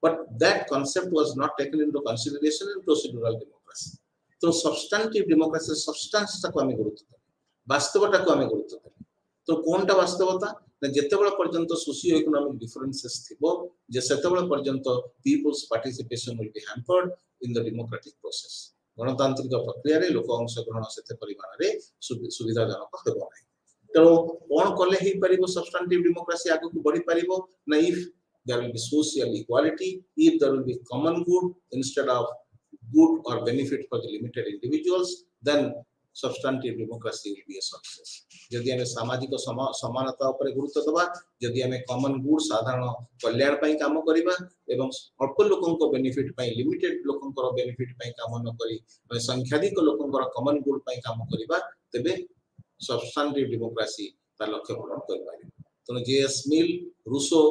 but that concept was not taken into consideration in procedural democracy तो सब्सटेंटिव डेमोक्रेसी सब्सटेंस तक हमें गुरुत्व वास्तवता को हमें गुरुत्व देबे तो कोनटा वास्तवता ना जेतेबेला पर्यंत सोशियो इकोनॉमिक डिफरेंसेस थिबो जे सेतेबेला पर्यंत people's participation will be hampered in the democratic process गणतांत्रिक प्रक्रिया रे लोक अंशग्रहण सेते परिमाण रे सुविधाजनक हेबो नै तो कोन कले ही परिबो सब्सटेंटिव डेमोक्रेसी आगु को बढ़ी परिबो ना if there will be social equality if there will be common good instead of good or benefit for the limited individuals then substantive democracy will be a success यदि हमें सामाजिक समानता ऊपर गुरुत्व दबा यदि हमें कॉमन गुड साधारण कल्याण पई काम करिबा एवं अल्प लोकन को बेनिफिट पई लिमिटेड लोकन को बेनिफिट पई काम न करी संख्याधिक लोकन को कॉमन गुड पई काम करिबा तबे सबस्टेंटिव डेमोक्रेसी ता लक्ष्य पूर्ण कर पारि तो JS Mill Rousseau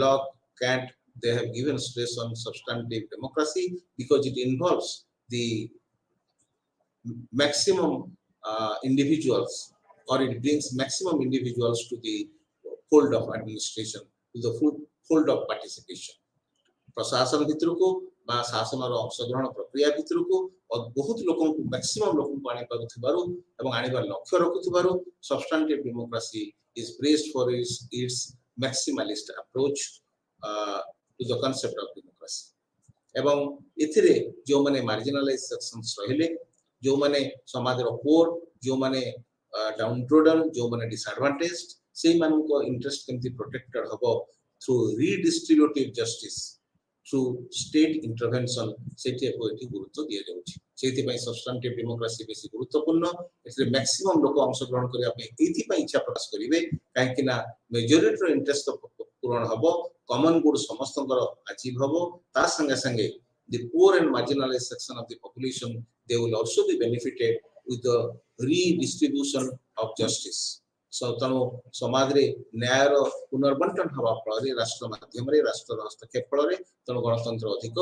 Locke Kant they have given stress on substantive democracy because it involves the maximum individuals or it brings maximum individuals to the fold of administration to the fold of participation प्रशासन भितर को बा शासन रो अंशग्रहण प्रक्रिया भितर को और बहुत लोगों को मैक्सिमम लोगों को आने पारुथिबारु एवं आनिबार लक्ष्य रखुथिबारु substantive democracy is praised for its maximalist approach to the concept of democracy एवं इथिरे जो माने मार्जिनलाइज सेक्शंस रहले जो माने समाज रो पोर जो माने डाउनट्रोडन जो माने डिसएडवांटेज्ड सेही मानन को इंटरेस्ट केमति प्रोटेक्टेड हबो through redistributive justice through state intervention सेठी को एठी गुरुत्व दिया जाउची सेठी पई सबस्टेंटिव डेमोक्रेसी बेसी गुरुत्वपूर्ण एथरे मैक्सिमम लोक अंशग्रहण करिया पे एथि पई इच्छा प्रकाश करिवे काहे कि ना मेजॉरिटी रो इंटरेस्ट पूर्ण हबो कॉमन गुड समस्तंकर अचीव हबो ता संगे संगे the poor and marginalized section of the population they will also be benefited with the redistribution of justice so तनो समाज रे न्याय रो पुनर्बंटन हवा फल रे राष्ट्र माध्यम रे राष्ट्र हस्तक्षेप फल रे तनो गणतंत्र अधिक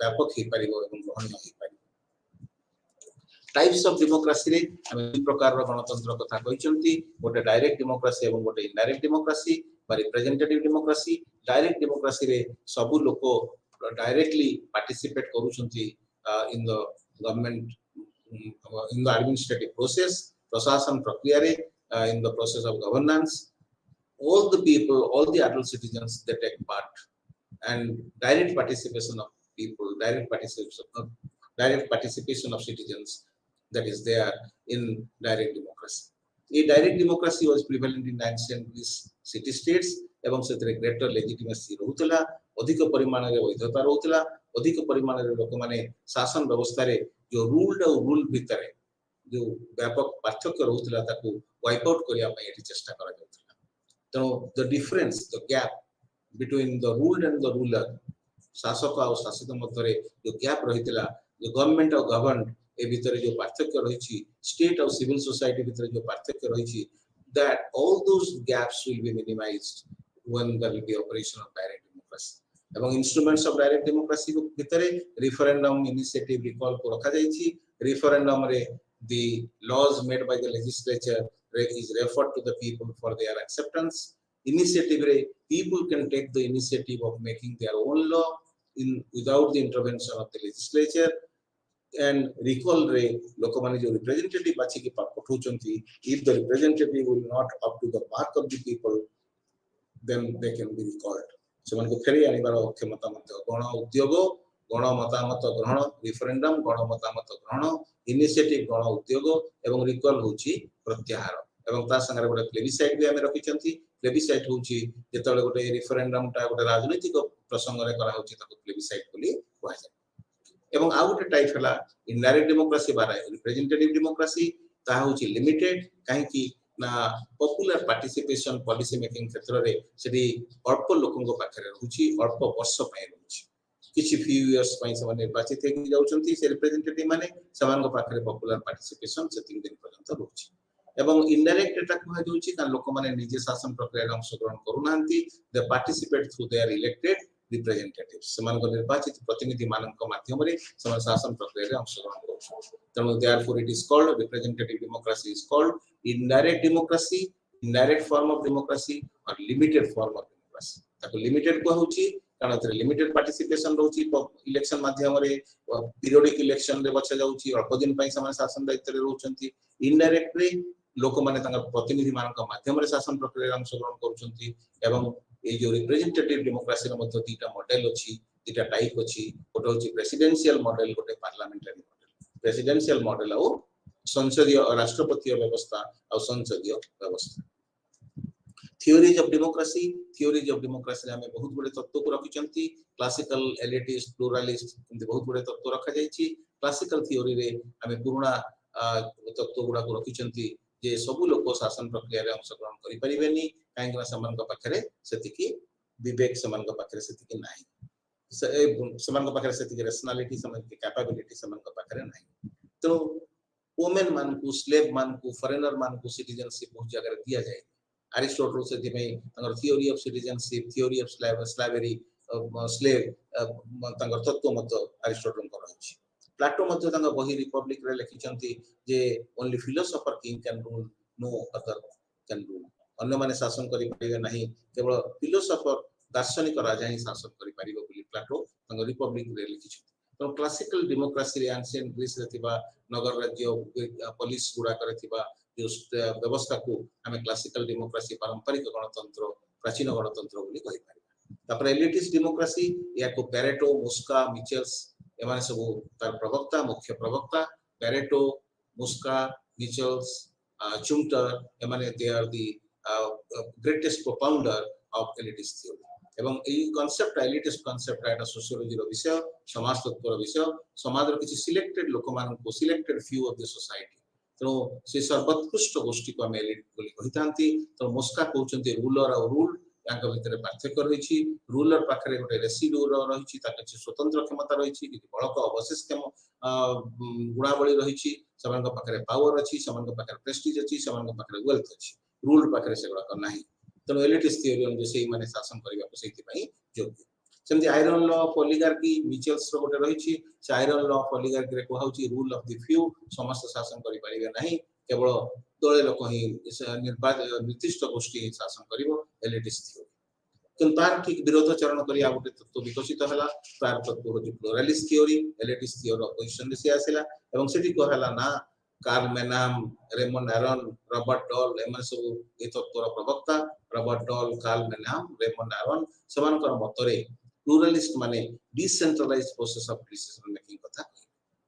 व्यापक ही परिबो एवं ग्रहणीय ही परिबो टाइप्स ऑफ डेमोक्रेसी रे हम दु प्रकार रो गणतंत्र कथा कहिसंती गोटे डायरेक्ट डेमोक्रेसी एवं गोटे इनडायरेक्ट डेमोक्रेसी बा रिप्रेजेंटेटिव डेमोक्रेसी डायरेक्ट डेमोक्रेसी रे सब लोक directly participate करूछंती in the government in the administrative process प्रशासन प्रक्रिया रे in the process of governance all the people all the adult citizens they take part and direct participation of people direct participation of citizens that is there in direct democracy a direct democracy was prevalent in ancient Greece city states एवं सेतरे greater legitimacy रहउतला अधिक परिमाण रे वैधता रहउतला अधिक परिमाण रे लोक माने शासन व्यवस्था रे जो रूल भितर जो व्यापक पार्थक्य रहउतला ताकू वाइप आउट करिया पई एठी चेष्टा करा जाउतला तो the difference the gap between the ruled and the ruler शासक और शासित मध्य जो गैप रहितला जो गवर्नमेंट और गवर्न ए भितर जो पार्थक्य रही स्टेट और सिविल सोसाइटी भितर जो पार्थक्य रही that all those gaps will be minimized when there will be operation of direct democracy এবং instruments of direct democracy को भितर referendum initiative recall को रखा जाइछि referendum रे the laws made by the legislature is referred to the people for their acceptance initiative रे people can take the initiative of making their own law without the intervention of the legislature and recall रे लोक माने जो representative बाछि के पठौचंती if the representative will not up to the mark of the people then they can be recalled सेमान को फेरी आनिबार क्षमता मत गण उद्योग गण मतामत ग्रहण रेफरेंडम गण मतामत ग्रहण इनिशिएटिव गण उद्योग एवं रिकॉल होची प्रत्याहार एवं ता संगे गोटे प्लेबिसाइट भी हमें रखिचंती प्लेबिसाइट होची जेतले गोटे रेफरेंडम ता गोटे राजनीतिक प्रसंग रे करा होची ताको प्लेबिसाइट बोली कहै जाय एवं आ गोटे टाइप हला इनडायरेक्ट डेमोक्रेसी बारा रिप्रेजेंटेटिव डेमोक्रेसी ता होची लिमिटेड काहे कि ना पॉपुलर पार्टिसिपेशन पॉलिसी मेकिंग क्षेत्र रे सेडी अल्प लोकन को पाखरे रहूची अल्प वर्ष पय रहूची किछि फ्यू इयर्स पय समान निर्वाचित हे जाउचंती से रिप्रेजेंटेटिव माने समान को पाखरे पॉपुलर पार्टिसिपेशन सेटिंग दिन पर्यंत रहूची एवं इनडायरेक्ट एटा कहा जाउची का लोक माने निजे शासन प्रक्रिया रे अंशग्रहण करू नांती they participate through their elected representatives समान को निर्वाचित प्रतिनिधि मानन को माध्यम रे समान शासन प्रक्रिया रे अंशग्रहण करू तनो therefore it is called representative democracy is called indirect democracy indirect form of democracy or limited form of democracy ताको लिमिटेड को होची कारण तरे लिमिटेड पार्टिसिपेशन रहउची इलेक्शन माध्यम रे पीरियोडिक इलेक्शन रे बचा जाउची अल्प दिन पई समान शासन दायित्व रे रहउचंती इनडायरेक्ट रे लोक माने तांका प्रतिनिधि मानन को माध्यम रे शासन प्रक्रिया रे अंशग्रहण करूचंती एवं ए जो रिप्रेजेंटेटिव डेमोक्रेसी रे मध्य दीटा मॉडल अछि दीटा टाइप अछि गोटे होछि प्रेसिडेंशियल मॉडल गोटे पार्लियामेंटरी मॉडल प्रेसिडेंशियल मॉडल और संसदीय राष्ट्रपतीय व्यवस्था और संसदीय व्यवस्था थियोरीज ऑफ डेमोक्रेसी रे हमें बहुत बड़े तत्व को रखिचंती क्लासिकल एलिटिस्ट प्लुरालिस्ट इंदे बहुत बड़े तत्व रखा जायछि क्लासिकल थियोरी रे हमें पुराना तत्व गुडा को रखिचंती जे सब लोक शासन प्रक्रिया रे अंशग्रहण करि परिबेनी काहेकि समान को पाखरे सेतिकी विवेक समान को पाखरे सेतिकी नाही समान को पाखरे सेतिकी रेशनलिटी समान की कैपेबिलिटी समान को पाखरे नाही तो वुमेन मान को स्लेव मान को फॉरेनर मान को सिटीजनशिप बहुत जगह दिया जाय अरिस्टोटल से दिमे तंगर theory of citizenship theory of slavery slave तंगर तत्व मत अरिस्टोटल को रहछि प्लाटो मध्य तंग बही रिपब्लिक रे लिखिचंती जे only philosopher king can rule no other can rule अन्य माने शासन करि परिबे नाही केवल फिलोसोफर दार्शनिक राजा ही शासन करि परिबे बोली प्लाटो तंग रिपब्लिक रे लिखिछ तो क्लासिकल डेमोक्रेसी रे एंशिएंट ग्रीस रे थिबा नगर राज्य पुलिस गुडा करे थिबा जो व्यवस्था को हमें क्लासिकल डेमोक्रेसी पारंपरिक गणतंत्र प्राचीन गणतंत्र बोली कहि परिबा तापर एलिटिस्ट डेमोक्रेसी या को पेरेटो मुस्का मिचेल्स एमाने सब तार प्रवक्ता मुख्य प्रवक्ता पेरेटो मुस्का मिचेल्स चुंटर एमाने they are the greatest propounder of elitist theory एवं ए कांसेप्ट एलिटिस्ट कांसेप्ट एटा सोशियोलॉजी रो विषय समाज तत्व रो विषय समाज रो किछि सिलेक्टेड लोक मान को selected few of the society तो से सर्वोत्कृष्ट गोष्ठी को हम एलिट बोली कहितांती तो मुस्का कहउचंती रूलर और रूल यांक भितर पार्थक्य रहिछि रूलर पाखरे गोटे रेसिडुअर रहिछि ताके स्वतंत्र क्षमता रहिछि कि बळक अवशेष गुणावली रहिछि समान को पाखरे पावर अछि समान को पाखरे प्रेस्टीज अछि समान को पाखरे वेल्थ अछि रूल पाखरे सेगुडा को नाही तो एलिटिस्ट थ्योरी जे सेही माने शासन करिबा को सेति पई योग्य सेमति आयरन लॉ ऑफ ओलिगार्की मिचेल्स रो गोटे रहिछि से आयरन लॉ ऑफ ओलिगार्की रे कहउछि रूल ऑफ द फ्यू समस्त शासन करि परिबे नाही केवल दळे लोक ही निर्दिष्ट गोष्ठी शासन करिवो एलिटिस्ट थ्योरी किंतु तार ठीक विरोध चरण करी आ गोटे तत्व विकसित हला तार तत्व होछि pluralist theory elitist theory opposition से आसिला एवं सेठी कहला ना Karl Mannheim Raymond Aron Robert Dahl एमन सब ए तत्वर प्रवक्ता Robert Dahl Karl Mannheim Raymond Aron समानकर मतरे प्लुरालिस्ट माने decentralized process of decision making कथा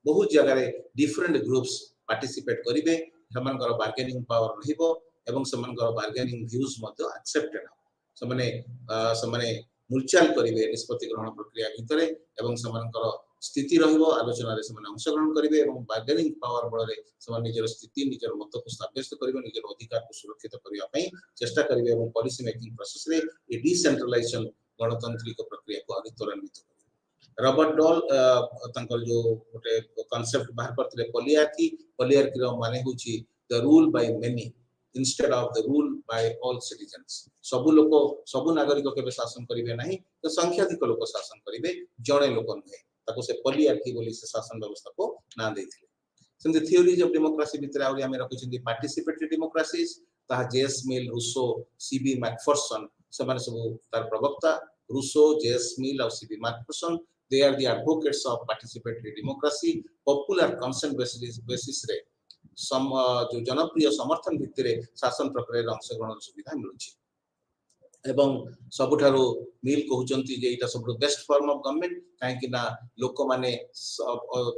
बहुत जगह रे डिफरेंट ग्रुप्स पार्टिसिपेट करिवे समानकर बार्गेनिंग पावर रहिबो एवं समानकर बार्गेनिंग व्यूज मध्य एक्सेप्टेड समने मुलचाल करेंगे निष्पत्ति ग्रहण प्रक्रिया भितर एवं समानकर स्थिति रहिबो आलोचना रे समान अंशग्रहण करेंगे एवं बार्गेनिंग पावर बल रे समान निजर स्थिति निजर मत को साब्यस्त करेंगे निजर अधिकार को सुरक्षित करबा पई चेष्टा करेंगे एवं पॉलिसी मेकिंग प्रोसेस रे ए डिसेंट्रलाइजेशन गणतांत्रिक प्रक्रिया को अधिक त्वरान्वित करेंगे। रॉबर्ट डॉल तंकर जो गोटे कांसेप्ट बाहर करथिले पॉलियार्की रो माने होची the rule by many instead of the rule by all citizens सब लोग सब नागरिक केबे शासन करिवे नाही तो संख्याधिक लोक शासन करिवे जणे लोक नहे ताको से पॉलियार्की बोली से शासन व्यवस्था को ना देथिले। Same the theories of democracy भितर आउरी हमें रखिछन्ती पार्टिसिपेटरी डेमोक्रेसीज ता J S Mill Rousseau C B Macpherson से माने सब तार प्रवक्ता रूसो जेएस मिल और C B Macpherson they are the advocates of participatory democracy popular consent basis रे जो जनप्रिय समर्थन भित्तिर शासन प्रक्रिया अंशग्रहण सुविधा मिलुछि एवं सबुठारो मिल कहउचंती जे इटा सबरो बेस्ट फॉर्म ऑफ गवर्नमेंट काहे कि ना लोक माने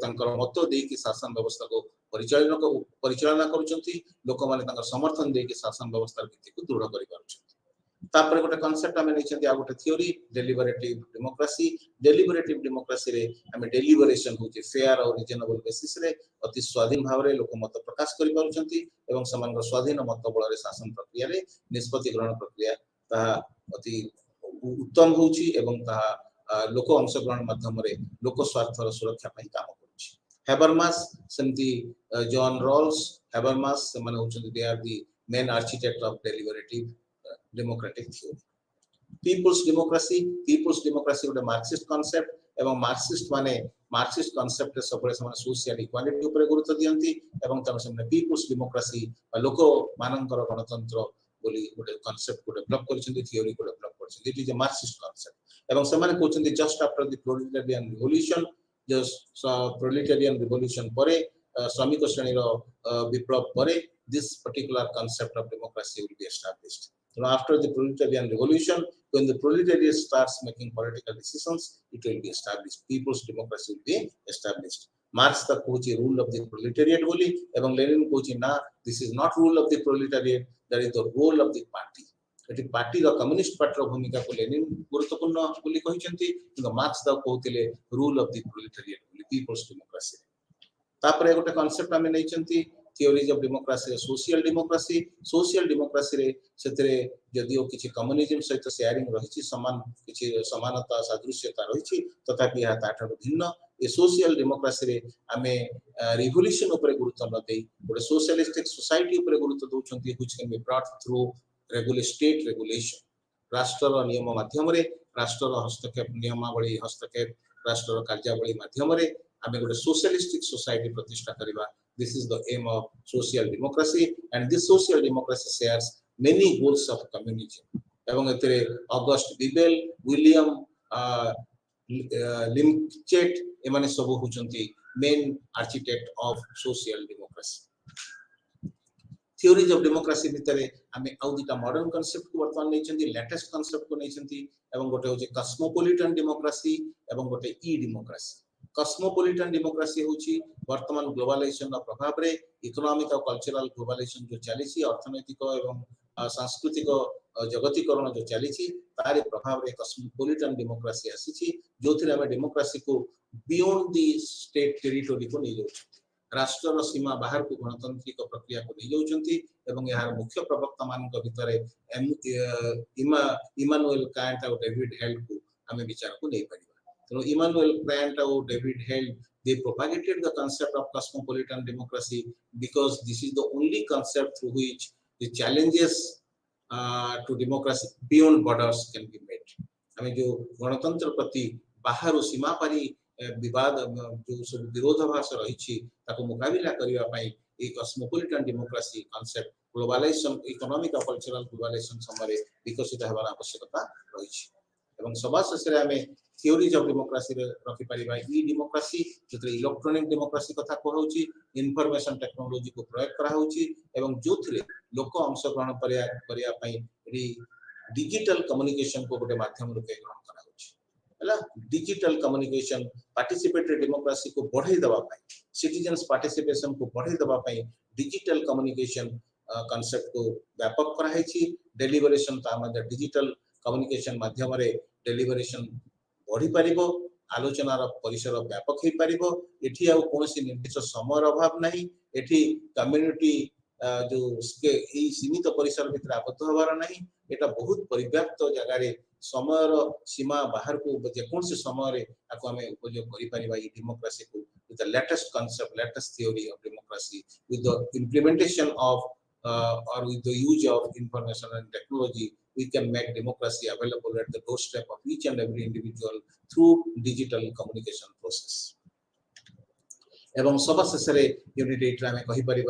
तंकर मत दे कि शासन व्यवस्था को परिचालना करूचंती लोक माने तंकर समर्थन दे कि शासन व्यवस्था भित्ति को दृढ़ करि पारुचंती। तापर गोटे कांसेप्ट हमें नैछंती आ गोटे थ्योरी डेलिबरेटिव डेमोक्रेसी रे हमें डेलिबरेशन होचे फेयर और रीजनेबल बेसिस रे अति स्वाधीन भाव रे लोक मत प्रकाश करि पारुचंती एवं समान स्वाधीन मत बल रे शासन प्रक्रिया रे निष्पत्ति ग्रहण प्रक्रिया ता अति उत्तम होची एवं ता लोक अंशग्रहण माध्यम रे लोक स्वार्थर सुरक्षा पई काम करूची। हेबरमास सेमती जॉन रॉल्स हेबरमास माने होचंती they are the main architect of deliberative democratic theory. People's democracy गोटे मार्क्सिस्ट कांसेप्ट एवं मार्क्सिस्ट माने मार्क्सिस्ट कांसेप्ट सबले समान सोशल इक्वालिटी ऊपर गुरुत्व दियंती एवं तम समान पीपल्स डेमोक्रेसी लोक मानकर गणतंत्र बोली गोटे कांसेप्ट को डेवलप करछन्ती थ्योरी को डेवलप करछन्ती it is a Marxist concept एवं समान कहउछन्ती just after the proletarian revolution just proletarian revolution परे श्रमिक श्रेणी रो विप्लव परे this particular concept of democracy will be established. So after the proletarian revolution, when the proletariat starts making political decisions, it will be established. People's democracy will be established. Marx the coach rule of the proletariat boli, evam Lenin coach na this is not rule of the proletariat, that is the role of the party. एटी party रो communist party रो भूमिका को Lenin गुरुत्वपूर्ण बोली कहिसंती किंतु Marx द कहउतिले रूल ऑफ द प्रोलेटारिएट बोली पीपल्स डेमोक्रेसी। तापर गोटे कांसेप्ट हमें नैचंती theories of democracy social democracy रे सेतरे जदियो किछि कम्युनिज्म सहित शेयरिंग रहिछि समान किछि समानता सादृश्यता रहिछि तथापि या ताठारो भिन्न ए सोशल डेमोक्रेसी रे हमें रिवोल्यूशन ऊपर गुरुत्व न देई गोटे सोशलिस्टिक सोसाइटी ऊपर गुरुत्व दोचंती which can be brought through state regulation राष्ट्र नियम माध्यम रे राष्ट्र हस्तक्षेप नियमावली हस्तक्षेप राष्ट्र कार्यावली माध्यम रे हमें गोटे सोशलिस्टिक सोसाइटी प्रतिष्ठा करबा। This is the aim of social democracy and this social democracy shares many goals of communism एवं एतरे ऑगस्ट बिबेल विलियम लिंचेट एमाने सब होचंती main architect of social democracy. Theories of democracy भितरे हमें आउ दुटा मॉडर्न कांसेप्ट को वर्तमान नैचंती लेटेस्ट कांसेप्ट को नैचंती एवं गोटे होचे कॉस्मोपॉलिटन डेमोक्रेसी एवं गोटे ई डेमोक्रेसी। कॉस्मोपॉलिटन डेमोक्रेसी होची वर्तमान ग्लोबलाइजेशन प्रभाव रे इकोनॉमिक और कल्चरल ग्लोबलाइजेशन जो चलीछि अर्थनैतिक एवं सांस्कृतिक जगतीकरण जो चलीछि तारे प्रभाव रे कॉस्मोपॉलिटन डेमोक्रेसी आसीछि जोथिरे हमें डेमोक्रेसी को बियॉन्ड द स्टेट टेरिटरी को नै जाउछि राष्ट्र सीमा बाहर को गणतांत्रिक प्रक्रिया को नै जाउछंती एवं यार मुख्य प्रवक्ता मानक भितरे इमानुएल कांट और डेविड हेल्ड को हमें विचार को नै परिबा। So Immanuel Kant and David Held, they propagated the concept of cosmopolitan democracy because this is the only concept through which the challenges to democracy beyond borders can be met. हमें जो गणतंत्र प्रति बाहर सीमा पारी विवाद जो सब विरोधाभास रही ताको मुकाबिला करिया पई a cosmopolitan democracy concept globalisation economic और कल्चरल ग्लोबलाइजेशन समय विकसित हेबार आवश्यकता रही एवं सभा शेषे हमें थियोरीज ऑफ डेमोक्रेसी रे रखि परिबा ई डेमोक्रेसी जेतरे इलेक्ट्रॉनिक डेमोक्रेसी कथा कहउची इंफॉर्मेशन टेक्नोलॉजी को प्रयोग करा होची एवं जोथरे लोक अंशग्रहण करिया पई डिजिटल कम्युनिकेशन को गोटे माध्यम रूपे ग्रहण करा होची हला डिजिटल कम्युनिकेशन पार्टिसिपेटरी डेमोक्रेसी को बढ़ाई दबा पई सिटीजन्स पार्टिसिपेशन को बढ़ाई दबा पई डिजिटल कम्युनिकेशन कांसेप्ट को व्यापक करा हेची डेलिबरेशन ता मध्ये डिजिटल कम्युनिकेशन माध्यम रे डेलिबरेशन बढ़ी पारिबो आलोचनार परिसर व्यापक हो पारिबो एठी आ कोनोसी निर्दिष्ट समय अभाव नहीं एठी कम्युनिटी जो सीमित परिसर भितर आबद्ध हबार नहीं एटा बहुत परिव्याप्त जगह रे समय सीमा बाहर को जेकोन से समय आको आमे उपयोग करि परिबा ई डेमोक्रेसी को with the latest concept latest theory of democracy with the implementation of or with the use of information and technology we can make democracy available at the doorstep of each and every individual through digital communication process एवं सब शेष unit एट्रे आम कहीपर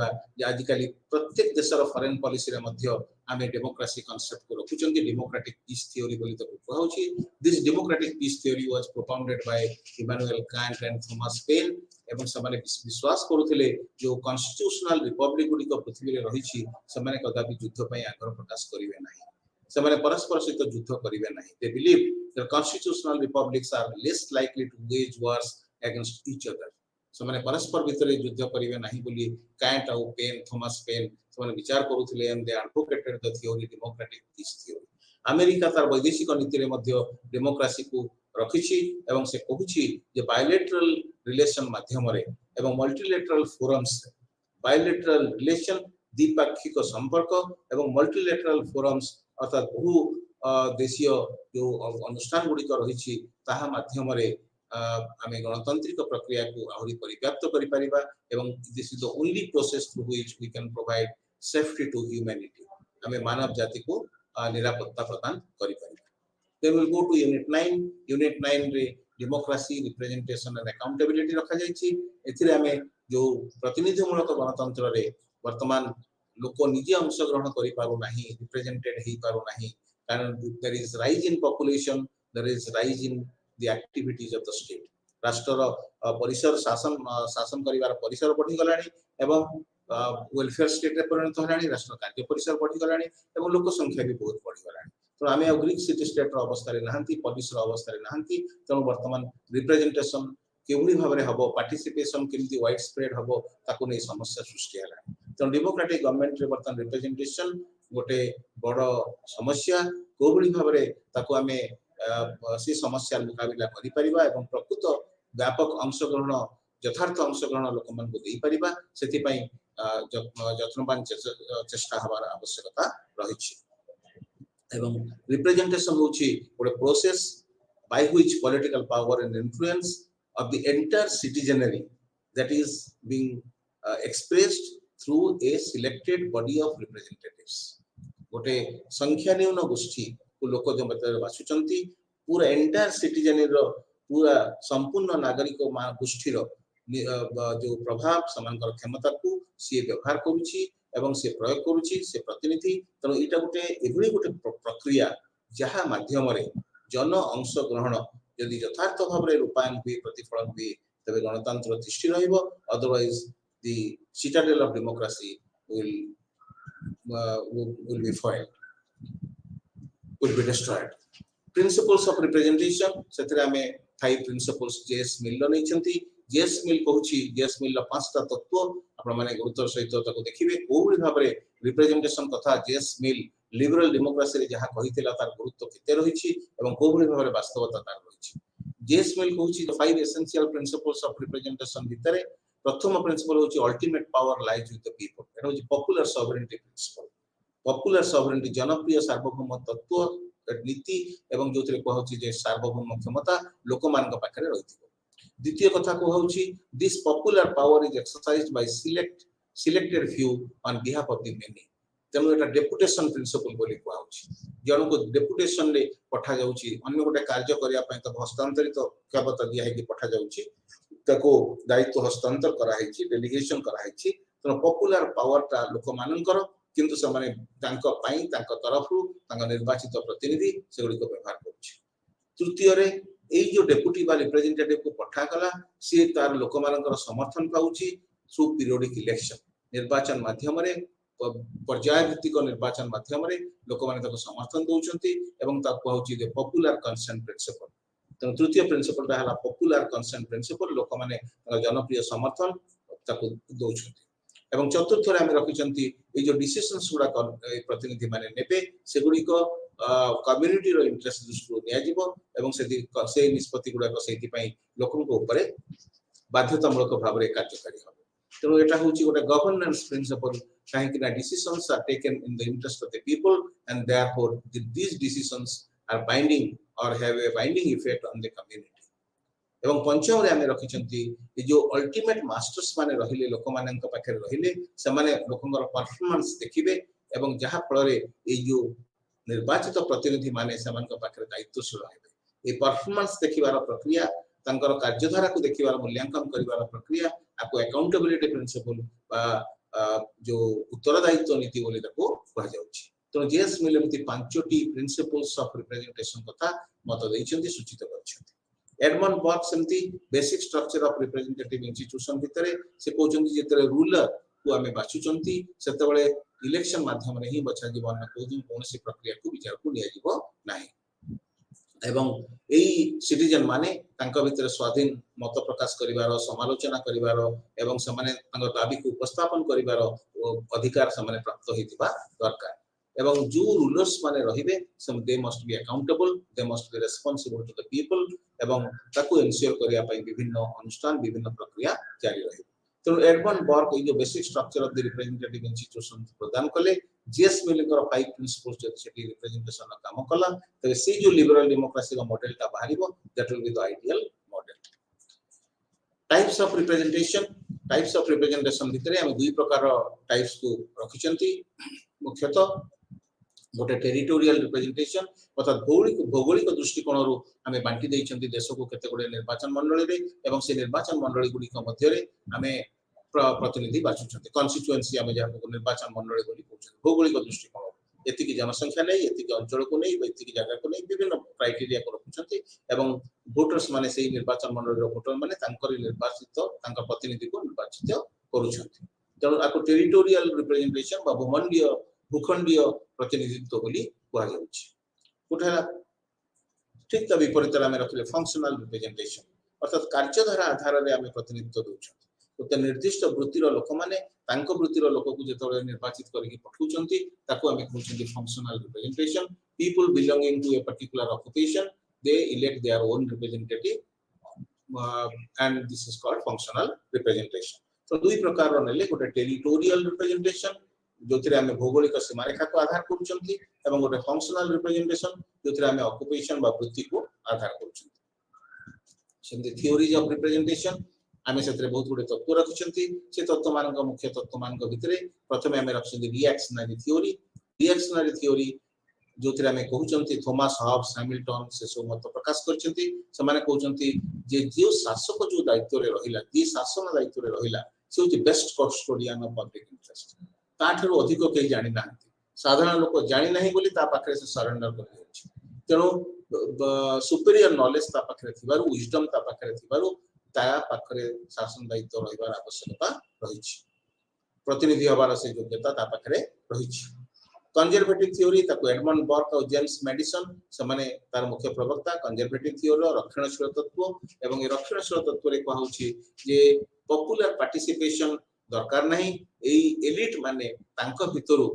आजिकल प्रत्येक देशर foreign policy रे मध्य आमे democracy concept को रखुचन democratic peace theory बोली तो कहउची this democratic peace theory was propounded by Immanuel Kant and Thomas Paine एवं समाने विश्वास करूथिले जो कॉन्स्टिट्यूशनल रिपब्लिक गुडी को पृथ्वी रे रहिछि समाने कदापि युद्ध पय आग्रह प्रकाश करिवे नाही समाने परस्पर सहित युद्ध करिवे नाही they believe that constitutional republics are less likely to wage wars against each other समाने परस्पर भितर युद्ध करिवे नाही बोली कांट और पेन थॉमस पेन समाने विचार करूथिले and they advocated the theory democratic peace theory America तार वैदेशिक नीति रे मध्य डेमोक्रेसी को रखिछि एवं से कहूछि जे बायलैटरल रिलेशन माध्यम रे एवं मल्टीलैटरल फोरम्स बायलैटरल रिलेशन द्विपाक्षिक संपर्क एवं मल्टीलैटरल फोरम्स अर्थात बहु देशीय जो अनुष्ठान गुडी को रहिछि ताहा माध्यम रे आमे गणतांत्रिक प्रक्रिया को आहुरी परिव्याप्त करि परिबा एवं this is the only process through which we can provide safety to humanity आमे मानव जाति को निरापत्ता प्रदान करि परिबा then will go to unit 9 रे डेमोक्रेसी रिप्रेजेंटेशन एंड अकाउंटेबिलिटी रखा जायछि एथिरे आमे जो प्रतिनिधिमूलक गणतंत्र रे वर्तमान लोक निजे अंश ग्रहण करि पारु नाही रिप्रेजेंटेड हेई पारु नाही कारण there is rise in population there is rise in the activities of the state राष्ट्र परिसर शासन करिवार परिसर बढ़ी गलानी एवं वेलफेयर स्टेट रे परिणत होलानी राष्ट्र कार्य परिसर बढ़ी गलानी एवं लोक संख्या भी बहुत बढ़ी गलानी तो आमे ग्रीक सिटी स्टेट रो अवस्था रे नहंती पुलिस रो अवस्था रे नहंती त वर्तमान रिप्रेजेंटेशन केउनी भाबरे हबो पार्टिसिपेशन केमती वाइड स्प्रेड हबो ताको नै समस्या सृष्टि हला त डेमोक्रेटिक गवर्नमेंट रे वर्तमान रिप्रेजेंटेशन गोटे बड़ समस्या कोबडी भाबरे ताको आमे सी समस्या मुकाबला करि परिबा एवं प्रकृत व्यापक अंशग्रहण यथार्थ अंशग्रहण लोक मन को देई परिबा सेति पई यत्नवान चेष्टा हबार आवश्यकता रहिछि एवं रिप्रेजेंटेशन होछि गोटे process by which political power and influence of the entire citizenry that is being expressed through a selected body of representatives गोटे संख्या न्यून गोष्ठी लोक जो मतलब बासुचंती पूरा एंटायर सिटीजन रो पूरा संपूर्ण नागरिक गोष्ठी रो जो प्रभाव समानकर क्षमता को सी व्यवहार करूची एवं से प्रयोग करूची से प्रतिनिधि तनो इटा गोटे एभली गोटे प्रक्रिया जहा माध्यम रे जन अंश ग्रहण यदि यथार्थ भाव रे रूपायन हुए प्रतिफलन हुए तबे गणतंत्र दृष्टि रहइबो otherwise the citadel of democracy will be foiled will be destroyed principles of representation सेतरे हमें 5 principles जेएस मिल लो नहीं चंती जेएस मिल कहूची जेएस मिल ला पांचटा तत्व आपण माने गुरुत्व सहित ताको देखिबे कोबडी भाबरे रिप्रेजेंटेशन कथा जेएस मिल लिबरल डेमोक्रेसी रे जहा कहितला तार गुरुत्व केते रहिछि एवं कोबडी भाबरे वास्तवता तार रहिछि जेएस मिल कहूची the 5 essential principles of representation भितरे प्रथम प्रिंसिपल होची ultimate power lies with the people एटा होची popular sovereignty principle popular sovereignty जनप्रिय सार्वभौम तत्व नीति एवं जोथिरे कहउची जे सार्वभौम क्षमता लोक मानक पाखरे रहिथिबो द्वितीय कथा कहउची this popular power is exercised by selected few on behalf of the many तेनु एटा डेपुटेशन प्रिंसिपल बोली कहउची जन को डेपुटेशन रे पठा जाउची अन्य गोटे कार्य करिया पय त हस्तांतरित क्षमता दिया है कि पठा जाउची ताको दायित्व हस्तांतर करा हैछि डेलीगेशन करा हैछि त पॉपुलर पावर ता लोक माननकर किंतु समाने तांको पाई तांको तरफरु तांको निर्वाचित प्रतिनिधि सेगुडी को व्यवहार करछि तृतीय रे एई जो डेप्यूटी बा रिप्रेजेंटेटिव को पठा कला से तार लोक माननकर समर्थन पाउछि थ्रू पीरियोडिक इलेक्शन निर्वाचन माध्यम रे पर्याय भित्तिक निर्वाचन माध्यम रे लोक माने ताको समर्थन दोउछंती एवं ता कहउछि जे पॉपुलर कंसेंट प्रिंसिपल त तृतीय प्रिंसिपल ता हला पॉपुलर कंसेंट प्रिंसिपल लोक माने जनप्रिय समर्थन ताको दोउछंती एवं चतुर्थ रे हम रखिचंती ए जो डिसिजंस गुडा प्रतिनिधि माने नेबे सेगुडी को कम्युनिटी रो इंटरेस्ट दृष्टि निया जिवो एवं से निष्पत्ति गुडा सेति पई लोकन को ऊपर बाध्यतामूलक भाव में कार्यकारी हो तेणु एटा होची गोटे गवर्नेंस प्रिंसिपल काहे कि decisions are taken in the interest of the people and therefore these decisions are binding or have a binding effect on the community एवं पंचम रे आमे रखिचंती ए जो अल्टीमेट मास्टर्स माने रहिले लोक माननक पाखरे रहिले से माने लोकंगर परफॉर्मेंस देखिबे एवं जहा फल रे ए जो निर्वाचित प्रतिनिधि माने समान पाखरे दायित्वशील हेबे ए परफॉर्मेंस देखिबार प्रक्रिया तांकर कार्यधारा को देखिबार मूल्यांकन करिबार प्रक्रिया आपको अकाउंटेबिलिटी प्रिंसिपल बा जो उत्तरदायित्व नीति बोली ताको कहा जाउछि तो जेएस मिलमती पांचटी प्रिंसिपल्स ऑफ रिप्रेजेंटेशन कथा मत दैछन्ती सूचित करछन्ती एडमंड बर्ग सेमती basic structure of representative institution भितरे से कहउछन्ती जेतरे रूलर को आमे बाछुचन्ती सेतबेले इलेक्शन माध्यम रे ही बछा जीवन न कोनसी प्रक्रिया को विचार को लिया जीवो नाही एवं एई सिटीजन माने तांका भितर स्वाधीन मत प्रकाश करिवार समालोचना करिवार एवं समाने तांका दाबी को उपस्थापन करिवार अधिकार समाने प्राप्त होइतिबा दरकार एवं जो रूलर्स माने रहिबे they must be accountable they must be responsible to the people एवं ताको एन्श्योर करिया पई विभिन्न अनुष्ठान विभिन्न प्रक्रिया जारी रहिबे तो एडमंड बर्ग जो basic structure of the representative institution प्रदान कले जीएस मिलर 5 प्रिंसिपल्स जो सेटी रिप्रेजेंटेशन का काम कला तबे से जो लिबरल डेमोक्रेसी का मॉडल ता बाहरिबो that will be the ideal model types of representation भितरे हम दुई प्रकार टाइप्स को रखिचंती मुख्यतः गोटे टेरिटोरियल रिप्रेजेंटेशन अर्थात भौगोलिक दृष्टिकोण रो हमें बांटी दैछंती देश को केते गोटे निर्वाचन मंडली रे एवं से निर्वाचन मंडली गुडी का मध्य रे हमें प्रतिनिधि बाछुछंती कॉन्स्टिट्यूएंसी हमें जाको निर्वाचन मंडली बोली कहउछंती भौगोलिक दृष्टिकोण एति की जनसंख्या नै एति की अंचल को नै एति की जगह को नै विभिन्न क्राइटेरिया को रखुछंती एवं वोटर्स माने सेही निर्वाचन मंडली रो वोटर माने तांकर निर्वाचित तांकर प्रतिनिधि को निर्वाचित करूछंती तेणु आको टेरिटोरियल रिप्रेजेंटेशन बा भूखंडीय प्रतिनिधित्व बोली कहा जाउछि उठाला ठीक त विपरीत रे रखले फंक्शनल रिप्रेजेंटेशन अर्थात कार्यधारा आधार रे हमें प्रतिनिधित्व दोछंती तो निर्दिष्ट वृत्तिर लोक माने तांको वृत्तिर लोक को जेतोले निर्वाचित करके पठौचंती ताको हमें कहउछंती functional representation people belonging to a particular occupation they elect their own representative and this is called functional representation तो दुई प्रकार रो नेले गोटे टेरिटोरियल रिप्रेजेंटेशन जोथिरे हमें भौगोलिक सीमा रेखा को आधार करूचंती एवं गोटे फंक्शनल रिप्रेजेंटेशन जोथिरे हमें ऑक्युपेशन बा वृत्ति को आधार करूचंती सेमती थ्योरीज ऑफ रिप्रेजेंटेशन हमें सेतरे बहुत गुडे तत्व रखिचंती से तत्व मानक मुख्य तत्व मानक भितरे प्रथमे हमें रखिचंती रिएक्शनरी थ्योरी जोथिरे हमें कहउचंती थॉमस हॉब्स हैमिल्टन से सब मत प्रकाश करचंती से माने कहउचंती जे जो शासक जो दायित्व रे रहिला जे शासन दायित्व रे रहिला से जो best custodian of public interest ताठरो अधिक के जानि नांती साधारण लोक जानि नाही बोली ता पाखरे से सरेंडर कर दियछि तेनो सुपीरियर नॉलेज ता पाखरे थिबारु विजडम ता पाखरे थिबारु ता पाखरे शासन दायित्व रहिबार आवश्यकता रहिछि प्रतिनिधि हबार से योग्यता ता पाखरे रहिछि कंजर्वेटिव थ्योरी ताको एडमंड बर्ग और जेम्स मेडिसन समाने तार मुख्य प्रवक्ता कंजर्वेटिव थ्योरी रक्षणशील तत्व एवं ए रक्षणशील तत्व रे कहउछि जे पॉपुलर पार्टिसिपेशन दरकार नहीं एई एलिट माने तांको भितरु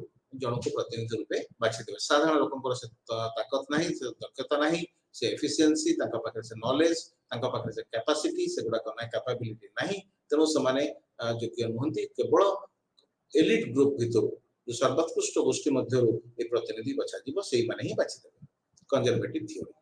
जनको प्रतिनिधि रूपे बाछि देबे साधारण लोकंकर से ताकत नहीं से दक्षता नहीं से एफिशिएंसी तांका पाखे से नॉलेज तांका पाखे से कैपेसिटी से गुडा करना कैपेबिलिटी नहीं तेनो समाने योग्य नहंती केवल एलिट ग्रुप भितरु जो सर्वोत्कृष्ट गोष्ठी मध्यरु ए प्रतिनिधि बछा जीव सेही माने ही बाछि देबे conservative theory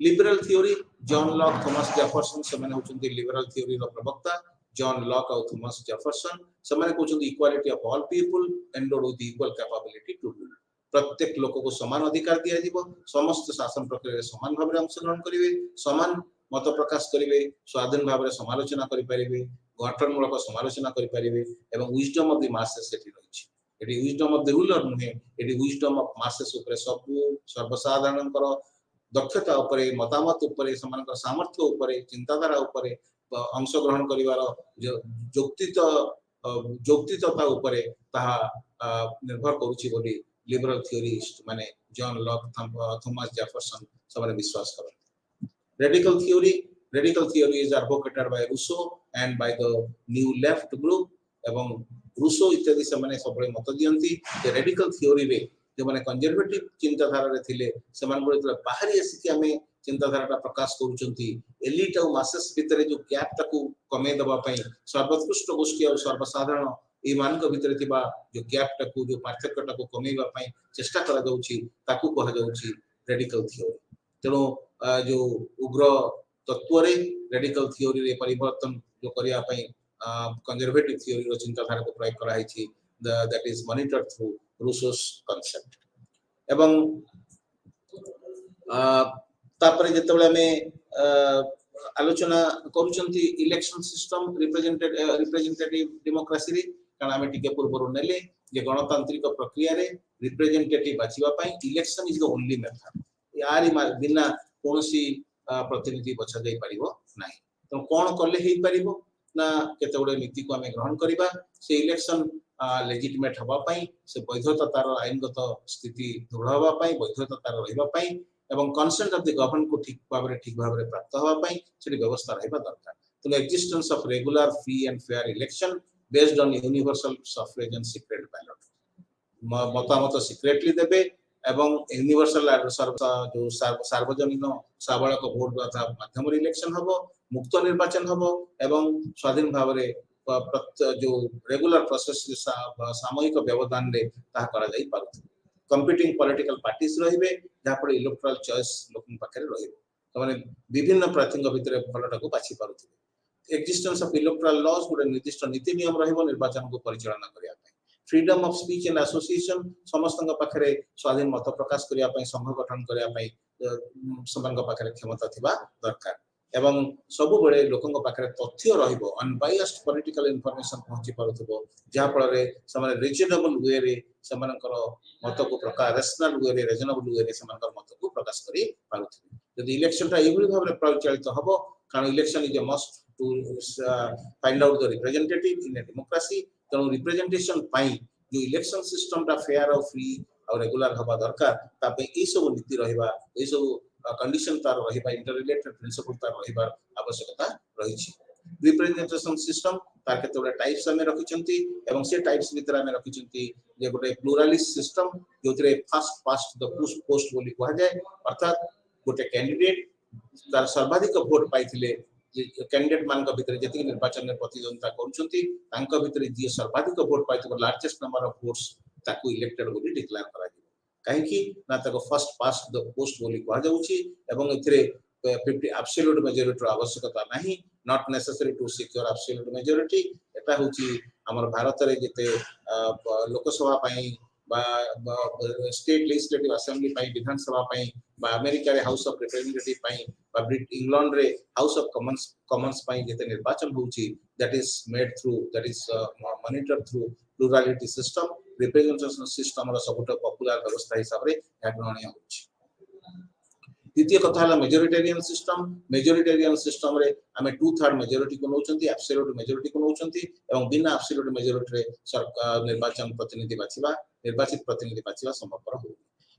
liberal theory John Locke Thomas Jefferson समाने होचंती लिबरल थ्योरी रो प्रवक्ता जॉन लॉक और थॉमस जेफरसन समाने कहउचंती equality of all people endowed with equal capability to rule प्रत्येक लोक को समान अधिकार दिया जीवो समस्त शासन प्रक्रिया समान भाव रे अंशग्रहण करिवे समान मत प्रकाश करिवे स्वाधीन भाव रे समालोचना करि परिवे गठनमूलक समालोचना करि परिवे एवं विजडम ऑफ द मासेस सेठी रहिछि एटी विजडम ऑफ द रूलर नुहे एटी विजडम ऑफ मासेस ऊपर सब सर्वसाधारणकर दक्षता ऊपर मतामत ऊपर समानकर सामर्थ्य ऊपर चिंताधारा ऊपर अंशग्रहण करिवार जोक्तितता ऊपर ताहा निर्भर करूछि बोली लिबरल थ्योरिस्ट माने जॉन लॉक थॉमस जेफरसन सबरे विश्वास करथि radical theory is advocated by Rousseau and by the New Left group एवं रूसो इत्यादि से माने सबरे मत दियंती जे रेडिकल थ्योरी रे जो माने कंजर्वेटिव चिंताधारा थिले बाहरी आसिक आम चिंताधारा प्रकाश करुँच एलिट और मासेस भितर जो गैप ताकू कमे दबा सर्वोत्कृष्ट गोष्ठी और सर्वसाधारण ये मान भितर जो गैप टाकू जो पार्थक्य टाकू कमेवा चेष्टा करा जाउछि ताकू कहा जाउछि रेडिकल थियोरी। तेणु जो उग्र तत्व रेडिकल थियोरी रे परिवर्तन जो करिया कंजर्वेटिव थियोरी रो चिंताधारा को प्रयोग करा हिछि that is monitored through Rousseau's concept. एवं तापरे जेतेबेले हमें आलोचना करूचंती इलेक्शन सिस्टम रिप्रेजेंटेटिव डेमोक्रेसी रे कारण हमें टिके पूर्व नेले जे गणतांत्रिक प्रक्रिया रे रिप्रेजेंटेटिव बाछिबा पई election is the only method यारी बिना कोनसी प्रतिनिधि बछा जाई परिबो नाही। तो कोन करले हेई परिबो ना केते गुडे नीति को हमें ग्रहण करिबा से इलेक्शन लेजिटिमेट हबा पई से वैधता तार आईनगत स्थिति दृढ़ हबा पई वैधता तार रहिबा पई एवं कंसेंट ऑफ द गवर्नमेंट को ठीक भाबरे प्राप्त हबा पई सेठी व्यवस्था रहबा दरकार। तो existence of regular free and fair election based on universal suffrage and secret ballot मतामत सीक्रेटली देबे एवं यूनिवर्सल जो सार्वजनिक साबळक वोट माध्यम इलेक्शन हबो मुक्त निर्वाचन हबो एवं स्वाधीन भाबरे जो रेगुलर प्रोसेस सामूहिक व्यवधान रे ता करा जाई पारु कंपीटिंग पॉलिटिकल पार्टीज रहिबे जहा पर इलेक्टोरल चॉइस लोकन पाखरे रहिबो तो माने विभिन्न प्रार्थीक भितर फलटा को बाछि पारुथिबे। एक्जिस्टेंस ऑफ इलेक्टोरल लॉज गुडे निर्दिष्ट नीति नियम रहिबो निर्वाचन को परिचालना करिया पय। Freedom of speech and association समस्त पाखरे स्वाधीन मत प्रकाश करिया पय संघ गठन करिया पय समस्त पाखरे क्षमता थिबा दरकार एवं सबु बळे लोकन पाखरे तथ्य रहिबो अनबायस्ड पॉलिटिकल इंफॉर्मेशन पहुंची पारुथबो जहा फल रे समान रीजनेबल वे रे समानकर मत को प्रकाश रेशनल वे रे रीजनेबल वे रे समानकर मत को प्रकाश करी पारुथबो। यदि इलेक्शन टा एभली भाबरे परिचालित हबो कारण election is a must to find out the representative in a democracy तेणु रिप्रेजेंटेशन पाई जो इलेक्शन सिस्टम टा फेयर और फ्री और रेगुलर हबा दरकार तापे ई सब नीति रहिबा ई सब कंडीशन तार रहिबा इंटर रिलेटेड प्रिंसिपल तार रहिबा आवश्यकता रहिछि। रिप्रेजेंटेशन सिस्टम तार केतोडा टाइप्स हमें रखिचंती एवं से टाइप्स भीतर हमें रखिचंती जे गोटे प्लुरालिस्ट सिस्टम जोतरे फर्स्ट पास्ट द पोस्ट बोली कहा जाय अर्थात गोटे कैंडिडेट तार सर्वाधिक वोट पाइथिले कैंडिडेट मान भीतर जति निर्वाचन में प्रतिद्वंदिता करूछंती तांका भीतर जे सर्वाधिक वोट पाइथिबो लार्जेस्ट नंबर ऑफ वोट्स ताकू इलेक्टेड बोली डिक्लेयर करा कहीं ना फर्स्ट पास्ट द पोस्ट बोली कहा जाउछि एवं एथिरे 50 एब्सोल्यूट मेजॉरिटी आवश्यकता नहीं not necessary to secure absolute majority एटा होछि हमर भारत रे जते लोकसभा पई बा स्टेट लेजिस्लेटिव असेंबली पई विधानसभा पई बा अमेरिका रे हाउस ऑफ रिप्रेजेंटेटिव पई बा इंग्लैंड रे हाउस ऑफ कॉमन्स पई जते निर्वाचन होछि that is made through that is monitored through plurality system representation system रा सबुट पॉपुलर व्यवस्था हिसाब रे ग्रहणीय होछि। द्वितीय कथा हला मेजॉरिटेरियन सिस्टम रे हमें 2/3 मेजॉरिटी को नौचंती एब्सोल्यूट मेजॉरिटी को नौचंती एवं बिना एब्सोल्यूट मेजॉरिटी रे सरकार निर्वाचन प्रतिनिधि बाछिबा निर्वाचित प्रतिनिधि बाछिबा संभवपर हो।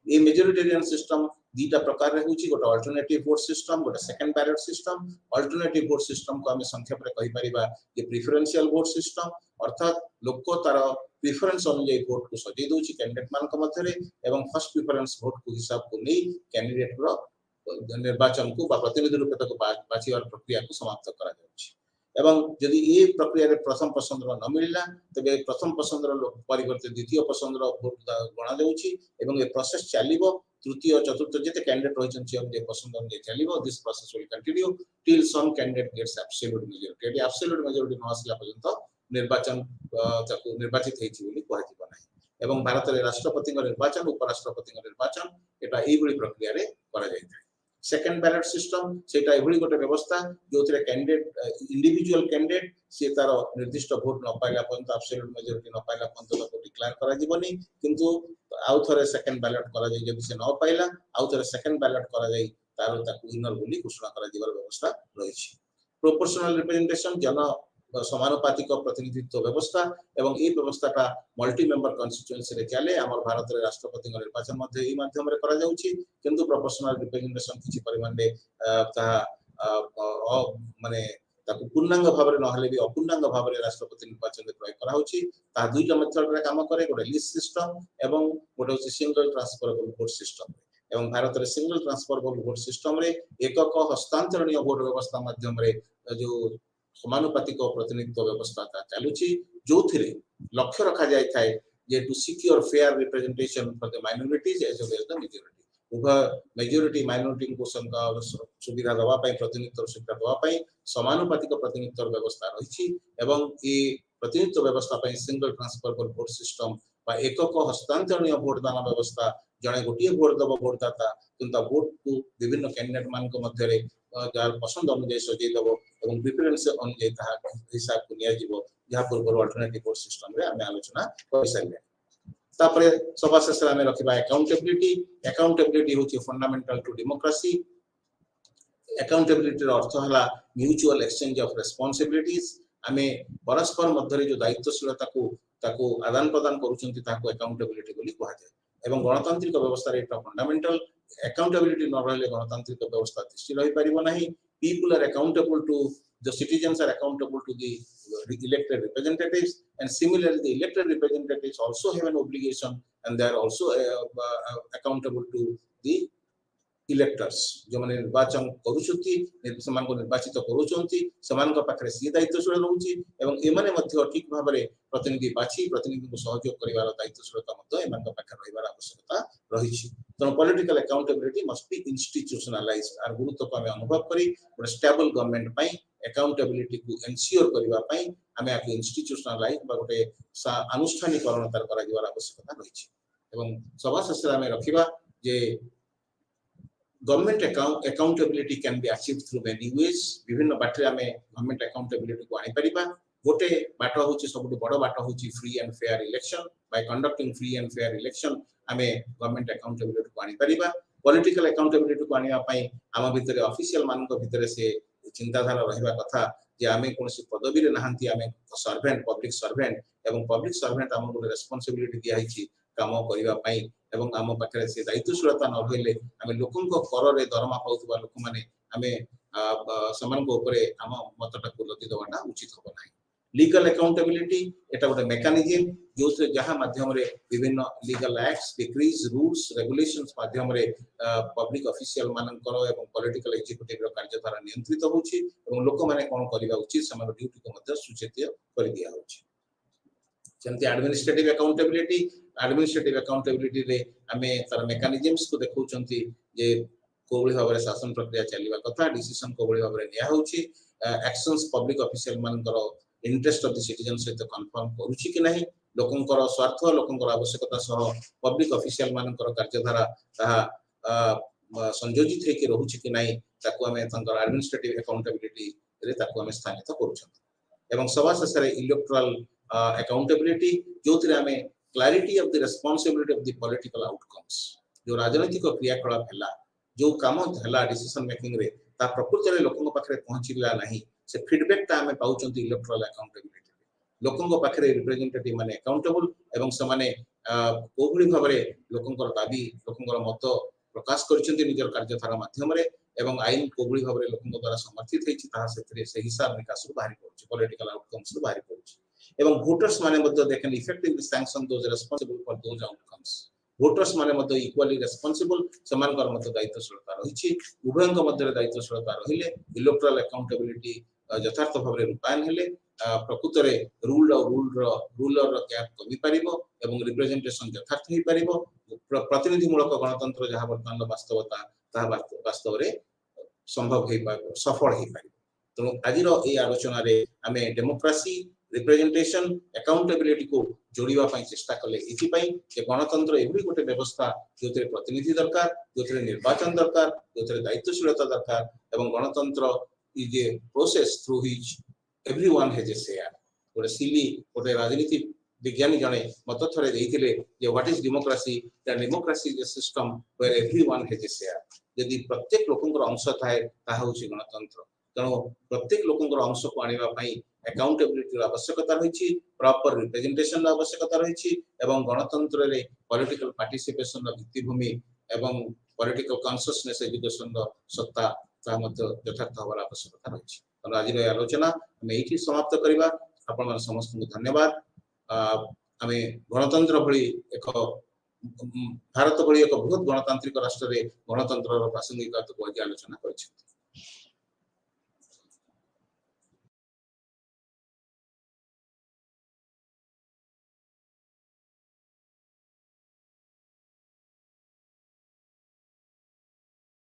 ये मेजॉरिटेरियन सिस्टम दीटा प्रकार रे होछि गोटे अल्टरनेटिव वोट सिस्टम गोटे second ballot system. Alternative vote system को हमें संक्षेप रे कहि परिबा जे प्रेफरेंशियल वोट सिस्टम अर्थात लोक तार प्रेफरेंस अनुसार वोट को सजै दोछि कैंडिडेट मान के मध्य रे एवं फर्स्ट प्रेफरेंस वोट को हिसाब को नै कैंडिडेट रो निर्वाचन को बा प्रतिनिधि रूप को बाछिवार प्रक्रिया को समाप्त करा जाउछि एवं यदि ये प्रक्रिया रे प्रथम पसंद न मिलला तबे प्रथम पसंद रो परिवर्तित द्वितीय पसंद रो वोट गणा जाउछि एवं ये प्रोसेस चलिबो तृतीय चतुर्थ जते कैंडिडेट रहिछन से जे पसंद अनुसार चलिबो this process will continue till some candidate gets absolute majority यदि एब्सोल्यूट मेजॉरिटी न आसला पर्यंत निर्वाचन ताकू निर्वाचित हेछि बोली कहै जिवो नै एवं भारत रे राष्ट्रपति निर्वाचन उपराष्ट्रपति निर्वाचन एटा एई बडी प्रक्रिया रे करा जाय छै। सेकंड बैलेट सिस्टम सेटा एभली गोटे व्यवस्था जोथिरे कैंडिडेट इंडिविजुअल कैंडिडेट से तार निर्दिष्ट वोट न पाइला पर्यंत एब्सोल्यूट मेजॉरिटी न पाइला पर्यंत ताको डिक्लेयर करा जिवोनी किंतु आउ थरे सेकंड बैलेट करा जाय जदि से न पाइला आउ थरे सेकंड बैलेट करा जाय तार ताको विनर बोली घोषणा करा जिवार व्यवस्था रहिछि। प्रोपोर्शनल रिप्रेजेंटेशन जन समानुपातिक प्रतिनिधित्व व्यवस्था एवं ए व्यवस्थाटा मल्टी मेंबर कन्स्टिट्यूएंसी रे चले हमर भारत रे राष्ट्रपति निर्वाचन मध्ये ए माध्यम रे करा जाउछि किंतु प्रोपोर्शनल रिप्रेजेंटेशन किछि परिमाण रे ता माने ताकू पूर्णांग भाव में नहले भी अपूर्णांग भाव में राष्ट्रपति निर्वाचन प्रयोग करा होची ता दुईटा मेथड रे काम करे गोटे लिस्ट सिस्टम एवं गोटे होची सिंगल ट्रांसफरेबल वोट सिस्टम एवं भारत रे सिंगल ट्रांसफरेबल वोट सिस्टम रे एकक हस्तांतरणीय वोट व्यवस्था माध्यम रे जो समानुपातिक प्रतिनिधित्व व्यवस्था चालुची जो थिरे लक्ष्य रखा जाय थाए जे to secure fair representation for the minorities as well as the majority उभय मेजॉरिटी माइनॉरिटी को सुविधा दवा पाई प्रतिनिधित्व सुविधा दवा पाई समानुपातिक प्रतिनिधित्व व्यवस्था रही एवं ये प्रतिनिधित्व व्यवस्था पाई सिंगल ट्रांसफरेबल वोट सिस्टम बा एकक हस्तांतरणीय वोटदान व्यवस्था जने गोटे वोट दब वोटदाता किंतु वोट को विभिन्न कैंडिडेट मान को मध्य रे जार पसंद अनुसार सजै दब एवं प्रेफरेंस अनुसार ता हिसाब को निया जीवो जहा पूर्व अल्टरनेटिव वोट सिस्टम रे हमें आलोचना कर सारे तापरे सभा शेष में रखा अकाउंटेबिलिटी होची फंडामेंटल टू डेमोक्रेसी अकाउंटेबिलिटी अर्थ है म्यूचुअल एक्सचेंज ऑफ रिस्पांसिबिलिटीज आमे परस्पर मध्य जो दायित्वशीलता को ताको आदान प्रदान करूछंती ताको अकाउंटेबिलिटी बोली कहा जाय एवं गणतांत्रिक व्यवस्था रे एटा फंडामेंटल अकाउंटेबिलिटी न रहले गणतांत्रिक व्यवस्था तिष्ठि रही परिबो नाही people are accountable to the citizens are accountable to the elected representatives and similarly the elected representatives also have an obligation and they are also accountable to the electors जो माने निर्वाचन करूछंती समान को निर्वाचित करूछंती समान को पाखरे सी दायित्वशील रहउची एवं एमाने मध्ये ठीक भाव रे प्रतिनिधि बाछि प्रतिनिधि को सहयोग करिवार दायित्वशीलता मध्ये एमान को पाखरे रहिवार आवश्यकता रहिछि तो political accountability must be institutionalized आर गुरुत्व को हम अनुभव करी एक स्टेबल गवर्नमेंट पई अकाउंटेबिलिटी को एंश्योर करिवा पई हमें आके इंस्टीट्यूशनलाइज बा गोटे अनुष्ठानिकरण तार करा दिवार आवश्यकता रहिछि एवं सभा शेष में रखिबा जे government accountability can be achieved through many ways विभिन्न बाटरे हमें गवर्नमेंट अकाउंटेबिलिटी को आनी परिबा गोटे बाट होची सबटु बड़ बाट होची free and fair election bye conducting free and fair election हमें गवर्नमेंट अकाउंटेबिलिटी को आनी परिबा पॉलिटिकल अकाउंटेबिलिटी को आनिया पई आम भितरे ऑफिशियल मान को भितरे से चिंताधारा रहिबा कथा जे आमे कोनसी पदवी रे नहांती आमे सर्वेंट पब्लिक सर्वेंट एवं पब्लिक सर्वेंट हमन को रिस्पांसिबिलिटी दिया हिची काम करिवा पई एवं आम पाखरे से दायित्वशीलता न होइले आमे लोकन को कर रे दरमा पाउतबा लोक माने आमे समान को ऊपर आम मतटा को लति दवाटा उचित हो नाही लीगल अकाउंटेबिलिटी एटा गोटे मेकानिज्म जो से जहां माध्यम रे विभिन्न legal acts decrease rules regulations माध्यम रे पब्लिक ऑफिशियल मानकर एवं पॉलिटिकल एग्जीक्यूटिव रो कार्यधारा नियंत्रित होछि एवं लोक माने कोन करिवा उचित समान ड्यूटी को मध्ये सूचित कर दिया होछि जेमति एडमिनिस्ट्रेटिव अकाउंटेबिलिटी रे हमें तार मेकानिज्म्स को देखौचंती जे कोबळी भाबरे शासन प्रक्रिया चलीबा कथा डिसीजन कोबळी भाबरे निया होछि एक्शंस पब्लिक ऑफिशियल मानकर इंटरेस्ट ऑफ द सिटीजन से तो कंफर्म करूछि कि नहीं लोकंकर स्वार्थ लोकंकर आवश्यकता सह पब्लिक ऑफिशियल मानकर कार्यधारा ताहा संयोजित हेकि रहुछि कि नहीं ताको हमें तंकर एडमिनिस्ट्रेटिव अकाउंटेबिलिटी रे ताको हमें स्थानित करूछन एवं सभा शेष इलेक्टोरल अकाउंटेबिलिटी जो थिरे हमें clarity of the responsibility of the political outcomes जो राजनीतिक क्रियाकलाप हैला जो काम हैला डिसीजन मेकिंग रे ता प्रकृति रे लोकन पाखरे पहुंचिला नहीं से फीडबैक ता हमें पाउचंती इलेक्टोरल अकाउंटेबिलिटी लोकन पाखरे रिप्रेजेंटेटिव माने अकाउंटेबल एवं समाने कोबळी भाबरे लोकन दाबी लोकन मत प्रकाश करछंती निजर कार्यधारा माध्यम रे एवं आईन कोबळी भाबरे लोकन द्वारा समर्थित हेछि ता से हिसाब निकास बाहरी पड़छ पॉलिटिकल आउटकम्स बाहरी पड़छ एवं वोटर्स माने मध्ये they can effectively sanction those responsible for those outcomes voters माने मध्ये इक्वली रिस्पांसिबल समानकर मध्ये दायित्वशीलता रहिछि उभयंक मध्ये दायित्वशीलता रहिले इलेक्टोरल अकाउंटेबिलिटी यथार्थ भाव रूपायन हेले प्रकृत रे रूलर गैप कमी पारिबो एवं रिप्रेजेंटेशन यथार्थ ही पारिबो प्रतिनिधिमूलक गणतंत्र जहा वर्तमान वास्तवता ताहा वास्तव रे संभव हे पारिबो सफल हे पारिबो तो आजिर ए आलोचना रे हमें डेमोक्रेसी रिप्रेजेंटेशन अकाउंटेबिलिटी को जोड़िबा पई चेष्टा कले इति पई जे गणतंत्र एभली गोटे व्यवस्था जोतरे प्रतिनिधि दरकार जोतरे निर्वाचन दरकार जोतरे दायित्वशीलता दरकार एवं गणतंत्र is a process through which everyone has a share गोटे सिली गोटे राजनीति विज्ञानी जने मत थरे देइथिले जे what is democracy the democracy is a system where everyone has a share यदि प्रत्येक लोकंकर अंश थाए ताहा होछि गणतंत्र तेणु प्रत्येक लोकंकर अंश को आनिबा पई अकाउंटेबिलिटी आवश्यकता रही प्रॉपर रिप्रेजेंटेशन आवश्यकता रही एवं गणतंत्र रे पॉलिटिकल पार्टिसिपेशन भित्तिभूमि एवं पॉलिटिकल कॉन्शियसनेस एजुकेशन सत्ता ता यथार्थ हवार आवश्यकता रही। आज आलोचना आम ये समाप्त करवा। आपण समस्त धन्यवाद। आम गणतंत्र भली एक भारत भली एक बहुत गणतांत्रिक राष्ट्र रे गणतंत्र प्रासंगिकता को आज आलोचना कर।